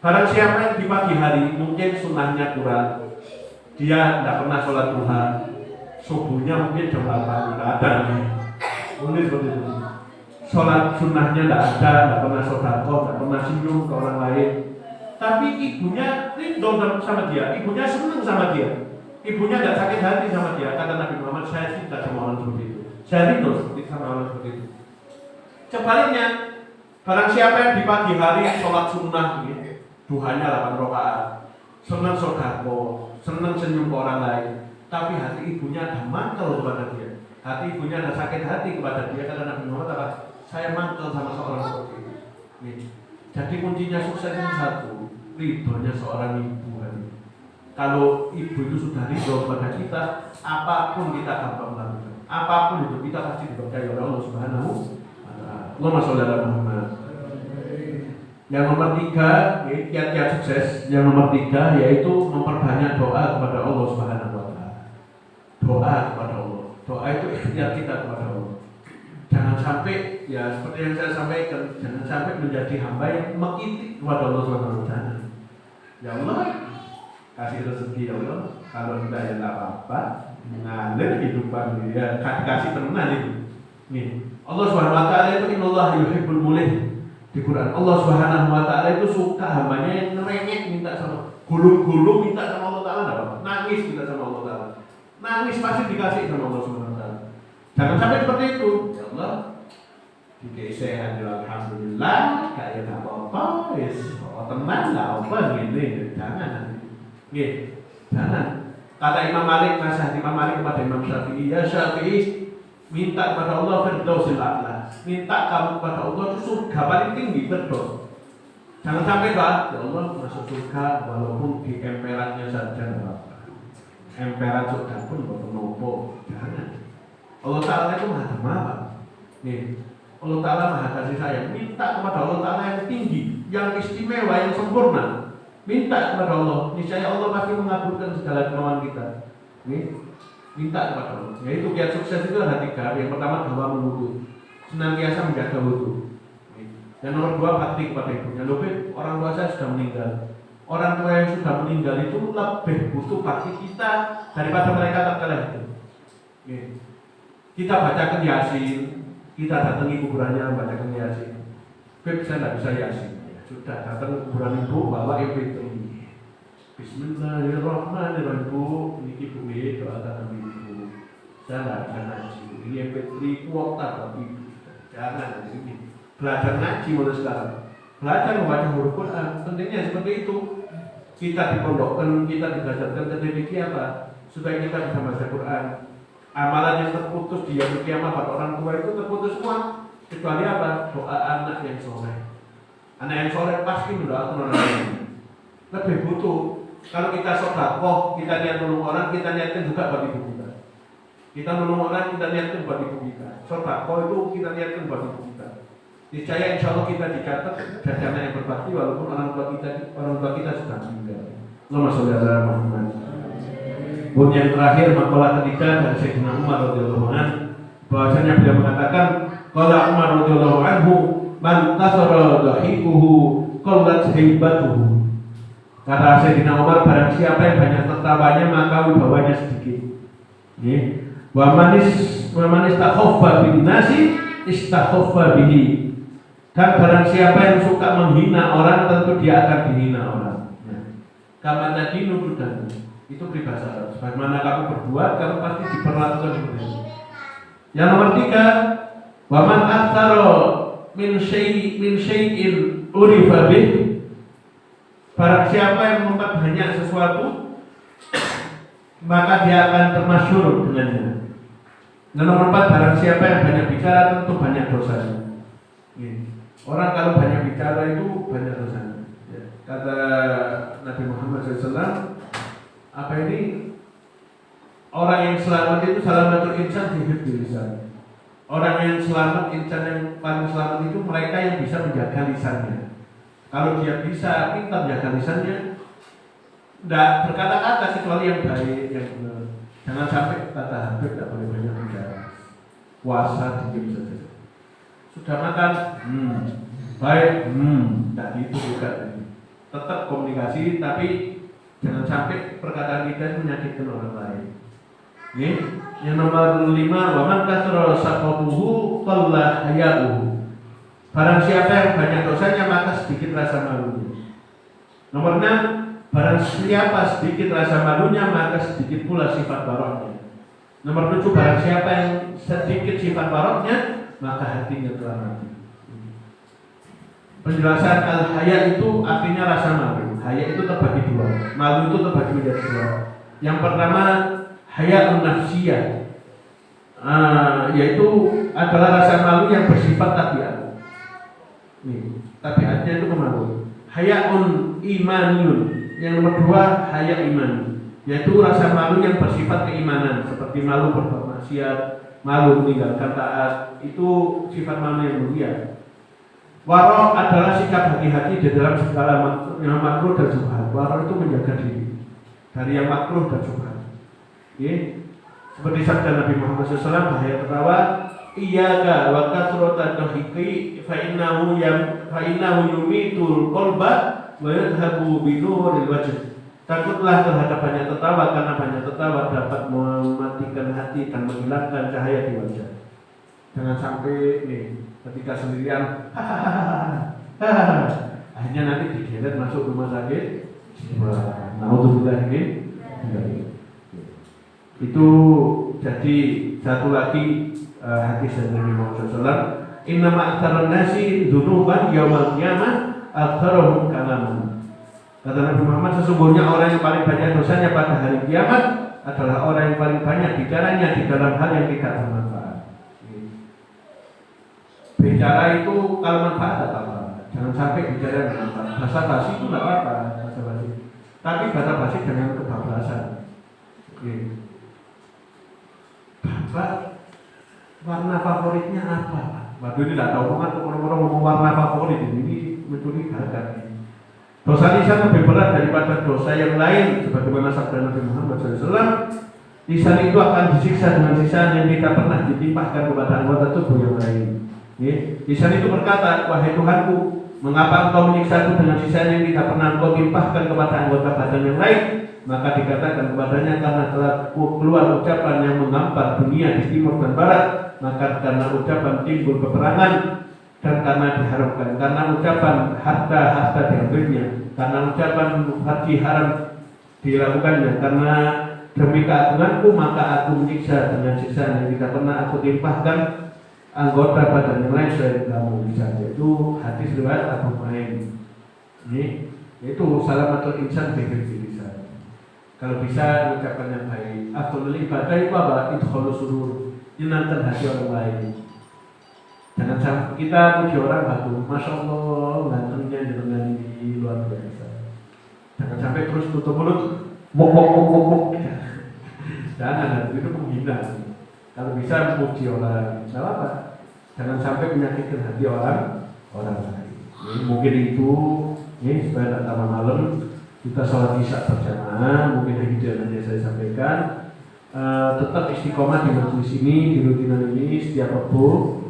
Barang siapa yang di pagi hari mungkin sunnahnya kurang, dia tidak pernah sholat duha, subuhnya mungkin jam 8 tidak ada. Mungkin seperti itu. Sholat sunnahnya tidak pernah sodako, tidak pernah senyum ke orang lain. Tapi ibunya ridho sama dia, ibunya senang sama dia, ibunya tidak sakit hati sama dia. Kata Nabi Muhammad, saya cinta sama orang seperti itu, saya ridho sama orang seperti itu. Sebaliknya, barang siapa yang di pagi hari sholat sunnah, duhanya 8 rakaat, senang sodako, senang senyum ke orang lain, tapi hati ibunya ada mantel kepada dia. Hati ibunya ada sakit hati kepada dia, karena Nabi Muhammad apa? Saya mantel sama seorang seperti itu. Nih. Jadi kuncinya sukses itu satu, ridhonya seorang ibu. Kalau ibu itu sudah ridho kepada kita, apapun kita gampang melakukan. Apapun itu kita pasti diberkahi oleh Allah Subhanahu wa Ta'ala. Allahumma sholli ala Muhammad. Yang nomor 3, kiat-kiat sukses. Yang nomor 3 yaitu memperbanyak doa kepada Allah Subhanahu wa Ta'ala. Doa kepada Allah. Doa itu ikhtiar kita kepada Allah. Jangan sampai, ya seperti yang saya sampaikan, jangan sampai menjadi hamba yang mengitik kepada Allah Subhanahu wa Ta'ala. Ya Allah, kasih rezeki ya Allah. Kalau tidak ya tidak apa-apa. Mengalir kehidupan dia, kasih tenan itu. Nih, Allah Subhanahu wa Ta'ala itu innallaha yuhibbul mulih. Di Quran Allah Subhanahu wa Ta'ala itu suka hambanya yang ngerengek minta sama, gulung-gulung minta sama Allah Ta'ala, enggak apa-apa. Nangis minta sama Allah Ta'ala. Nangis pasti dikasih sama Allah Subhanahu wa Ta'ala. Jangan sampai seperti itu. Ya Allah, dikasih sehat alhamdulillah, kayak enggak apa-apa, wis teman enggak apa gini. Jangan. Nggih. Jangan. Kata Imam Malik, nasihat Imam Malik kepada Imam Syafi'i, ya Syafi'i, minta kepada Allah firdausil a'la. Minta kamu kepada Allah itu surga paling tinggi, firdaus. Jangan sampai doa, ya Allah masuk surga walaupun di emperannya saja enggak apa-apa. Emperan surga pun boten nopo. Jangan. Allah Ta'ala itu Maha Dermawan. Nih, Allah Ta'ala Maha kasih sayang. Minta kepada Allah Ta'ala yang tinggi, yang istimewa, yang sempurna. Minta kepada Allah, niscaya Allah pasti mengabulkan segala kemauan kita. Nih, minta kepada Allah. Yaitu kiat sukses itu ada 3. Yang pertama doa mengutu, senantiasa menjaga wudu. Dan nomor 2 bakti kepada ibunya. Lebih orang tua saya sudah meninggal. Orang tua yang sudah meninggal itu lebih butuh bakti kita daripada mereka tatkala itu. Kita bacakan Yasin, kita datangi kuburannya bacakan Yasin. Beb, saya tidak bisa Yasin. Sudah datang kuburan ibu, bawa MP3. Bismillahirrahmanirrahim. Ini ibu doakan ibu. Saya tidak bisa ngaji. Ini MP3 kuota buat ibu. Jangan ini. Belajar ngaji mulai sekarang. Belajar membaca huruf Quran. Pentingnya seperti itu. Kita dipondokkan, kita dibacakan ke apa? Supaya kita bisa baca Quran. Amalan yang terputus di yaumul kiamah pada orang tua itu terputus semua. Kecuali apa? Doa anak yang soleh. Anak yang soleh pasti mendoakan orang lain. Lebih butuh. Kalau kita sedekah, kita niat nolong orang, kita niatkan juga buat ibu kita. Kita nolong orang, kita niatkan buat ibu kita. Sedekah itu kita niatkan buat ibu kita. Niscaya insya Allah kita dicatat jadi anak yang berbakti walaupun orang tua kita sudah meninggal. Allahumma sholli ala Muhammad. Pun yang terakhir makalah ketiga dari Sayyidina Umar radhiyallahu anhu, bahwasanya beliau mengatakan, qala Umar radhiyallahu anhu, man kasara dhahikuhu qallat haibatuhu. Kata Sayyidina Umar, barang siapa yang banyak tertawanya maka wibawanya sedikit. Wa man istakhaffa bin nasi istakhaffa bihi. Dan barang siapa yang suka menghina orang tentu dia akan dihina orang. Kama tadi nududan itu peribahasa Arab. Sebagaimana kamu berbuat, kamu pasti diperlakukan seperti itu. Yang nomor 3, wa man aktsara min syai'in urifa bih. Barang siapa yang memperbanyak sesuatu maka dia akan termasyhur dengannya. Dan nomor 4, barang siapa yang banyak bicara tentu banyak dosanya. Orang kalau banyak bicara itu banyak dosanya. Kata Nabi Muhammad SAW, apa ini? Orang yang selamat itu salamatul insan fi lisan. Orang yang selamat, insan yang paling selamat itu mereka yang bisa menjaga lisannya. Kalau dia bisa pintar menjaga lisannya, tidak berkata-kata kecuali yang baik, yang benar. Jangan sampai kata Habib tidak boleh banyak bicara. Puasa diam saja. Sudah makan, baik, tidak gitu juga. Tetap komunikasi, tapi jangan sampai perkataan kita itu menyakitkan orang lain. Nih, yang nomor 5, wa man kasara saqatuhu qalla haya'uhu. Barang siapa yang banyak dosanya maka sedikit rasa malunya. Nomor 6, barang siapa sedikit rasa malunya maka sedikit pula sifat barokahnya. Nomor 7, barang siapa yang sedikit sifat barokahnya maka hatinya telah mati. Penjelasan al-haya itu artinya rasa malu. Haya itu terbagi 2. Malu itu terbagi menjadi 2. Yang pertama, haya'un nafsiyah, yaitu adalah rasa malu yang bersifat tabiat. Tabiatnya itu kemaluan. Haya'un imaniyun, yang nomor 2 haya' iman, yaitu rasa malu yang bersifat keimanan, seperti malu berbuat maksiat, malu meninggalkan taat, itu sifat malu yang mulia. Waro adalah sikap hati-hati di dalam segala yang makruh dan subhat. Waro itu menjaga diri dari yang makruh dan subhat. Seperti sabda Nabi Muhammad SAW, bahaya tertawa, iyyaka wa kathrata dhahiki fa innahu yumitul qalba wa yadhhabu bi nuril wajh. Takutlah terhadap banyak tertawa, karena banyak tertawa dapat mematikan hati dan menghilangkan cahaya di wajah. Jangan sampai ketika sendirian akhirnya nanti digeret masuk rumah sakit. Naudzubillah ini. Itu jadi satu lagi hadis dari Nabi Muhammad SAW. Inna ma'atsarun nasi dzunuban yaumal qiyamah aktsaruhum kalaman. Kata Nabi Muhammad, sesungguhnya orang yang paling banyak dosanya pada hari kiamat adalah orang yang paling banyak bicaranya di dalam hal yang tidak bermanfaat. Bicara itu kalau manfaat tidak apa-apa, jangan sampai bicara yang bermanfaat. Basa-basi itu tidak apa-apa, basa-basi. Tapi basa-basi dengan kebablasan. Bapak, warna favoritnya apa? Waduh, ini tidak tahu kan orang-orang ngomong warna favorit ini mencurigakan. Dosa lisan lebih berat daripada dosa yang lain, sebagaimana sabda Nabi Muhammad SAW. Lisan itu akan disiksa dengan sisaan yang tidak pernah ditimpahkan kepada anggota tubuh yang lain. Lisan itu berkata, wahai Tuhanku, mengapa engkau menyiksaku dengan sisaan yang tidak pernah engkau timpahkan kepada anggota badan yang lain? Maka dikatakan kepadanya, karena telah keluar ucapan yang menghampar dunia di timur dan barat, maka karena ucapan timbul peperangan, dan karena diharamkan, karena ucapan harta diambilnya, karena ucapan haji haram dilakukannya, karena demi keagunganku maka aku menyiksa dengan siksa yang tidak pernah aku timpahkan anggota badan yang lain selain kamu. Itu hadis riwayat Abu Nu'aim. Ini itu salamatul insan bihil lisan. Kalau bisa ucapkan yang baik. Afdhalul ibadah itu apa? Idkhalus surur, menyenangkan hati orang lain. Jangan sampai kita puji orang bagus, masya Allah gantengnya dengan ini luar biasa. Jangan sampai terus tutup mulut, mok. Jangan, itu menghina. Kalau bisa puji orang, tidak apa. Jangan sampai menyakitkan hati orang lain. Mungkin itu, supaya tidak tambah malam, kita sholat isya berjamaah. Mungkin yang nanti saya sampaikan. Tetap istiqomah di majelis ini, di rutinan ini setiap Rabu.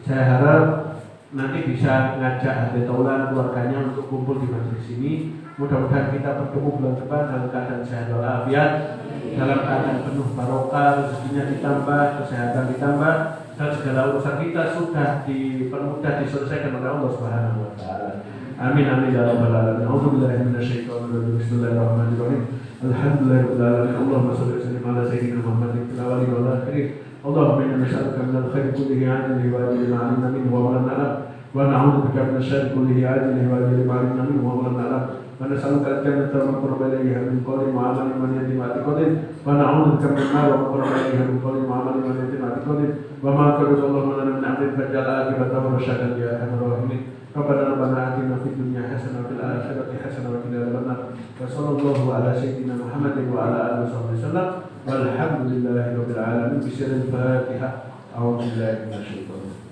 Saya harap nanti bisa ngajak Hadi Taulan keluarganya untuk kumpul di majelis ini. Mudah-mudahan kita bertemu bulan depan dalam keadaan sehat walafiat, dalam keadaan penuh barokah, rezekinya ditambah, kesehatan ditambah, dan segala urusan kita sudah dipermudah diselesaikan oleh Allah Subhanahu wa taala. Amin amin ya rabbal alamin. A'udzubillahi minasyaitonir rajim. Bismillahirrahmanirrahim. Alhamdulillahirabbil alamin. Allahumma shalli wa sallim ala sayyidina Muhammadin fil awwalin wal akhirin. Allahumma inna nas'aluka minal khairi kullihi 'ajilihi wa ajilihi ma 'alimna minhu wa ma lam na'lam, wa na'udzu bika minasy syarri kullihi 'ajilihi wa ajilihi ma 'alimna minhu wa ma lam na'lam. Wa nas'aluka al-jannata wa ma qurraba ilayha min qawlin wa 'amalin wa niyyatin wa i'tiqadin, wa na'udzu bika minan nar wa ma qurraba ilayha min qawlin wa 'amalin wa niyyatin wa i'tiqadin, wa ma qaddarallahu lana min 'amrin faj'ala 'aqibatahu rasyadan ya arhamar rahimin. Rabbana atina fid dunya hasanah wa fil akhirati hasanah wa qina adzabannar. Wa sallallahu ala sayyidina Muhammadin wa ala alihi wasallam. Walhamdulillahi rabbil alamin. Bismillahirrahmanirrahim. A'udzu billahi minasyaitonir rajim.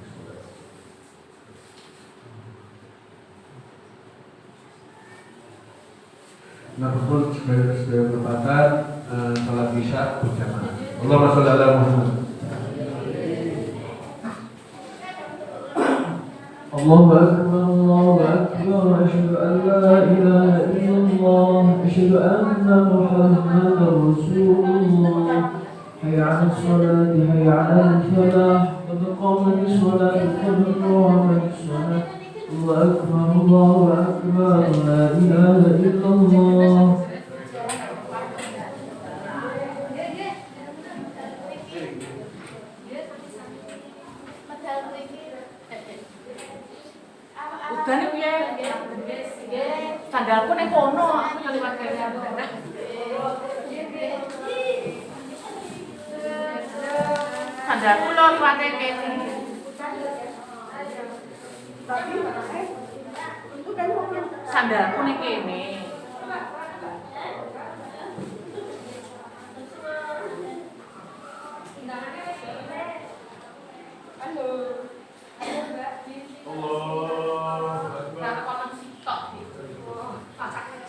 Nah, betul sebagai berkata salat isya berjamaah. Allahumma shalli ala Muhammad. Allahu akbar, Allahu akbar, asyhadu an la ilaha illallah, asyhadu anna Muhammadar Rasulullah. Hayya 'alas salati, hayya 'alal falah, qad qamatis salatu, qad qamatis salat. Allahu akbar, Allahu akbar, la ilaha illallah. Udane piye? Sandalku ning kono, aku yo liwat kene. sandalku lho liwate kene. Sandalku ning kene. Halo.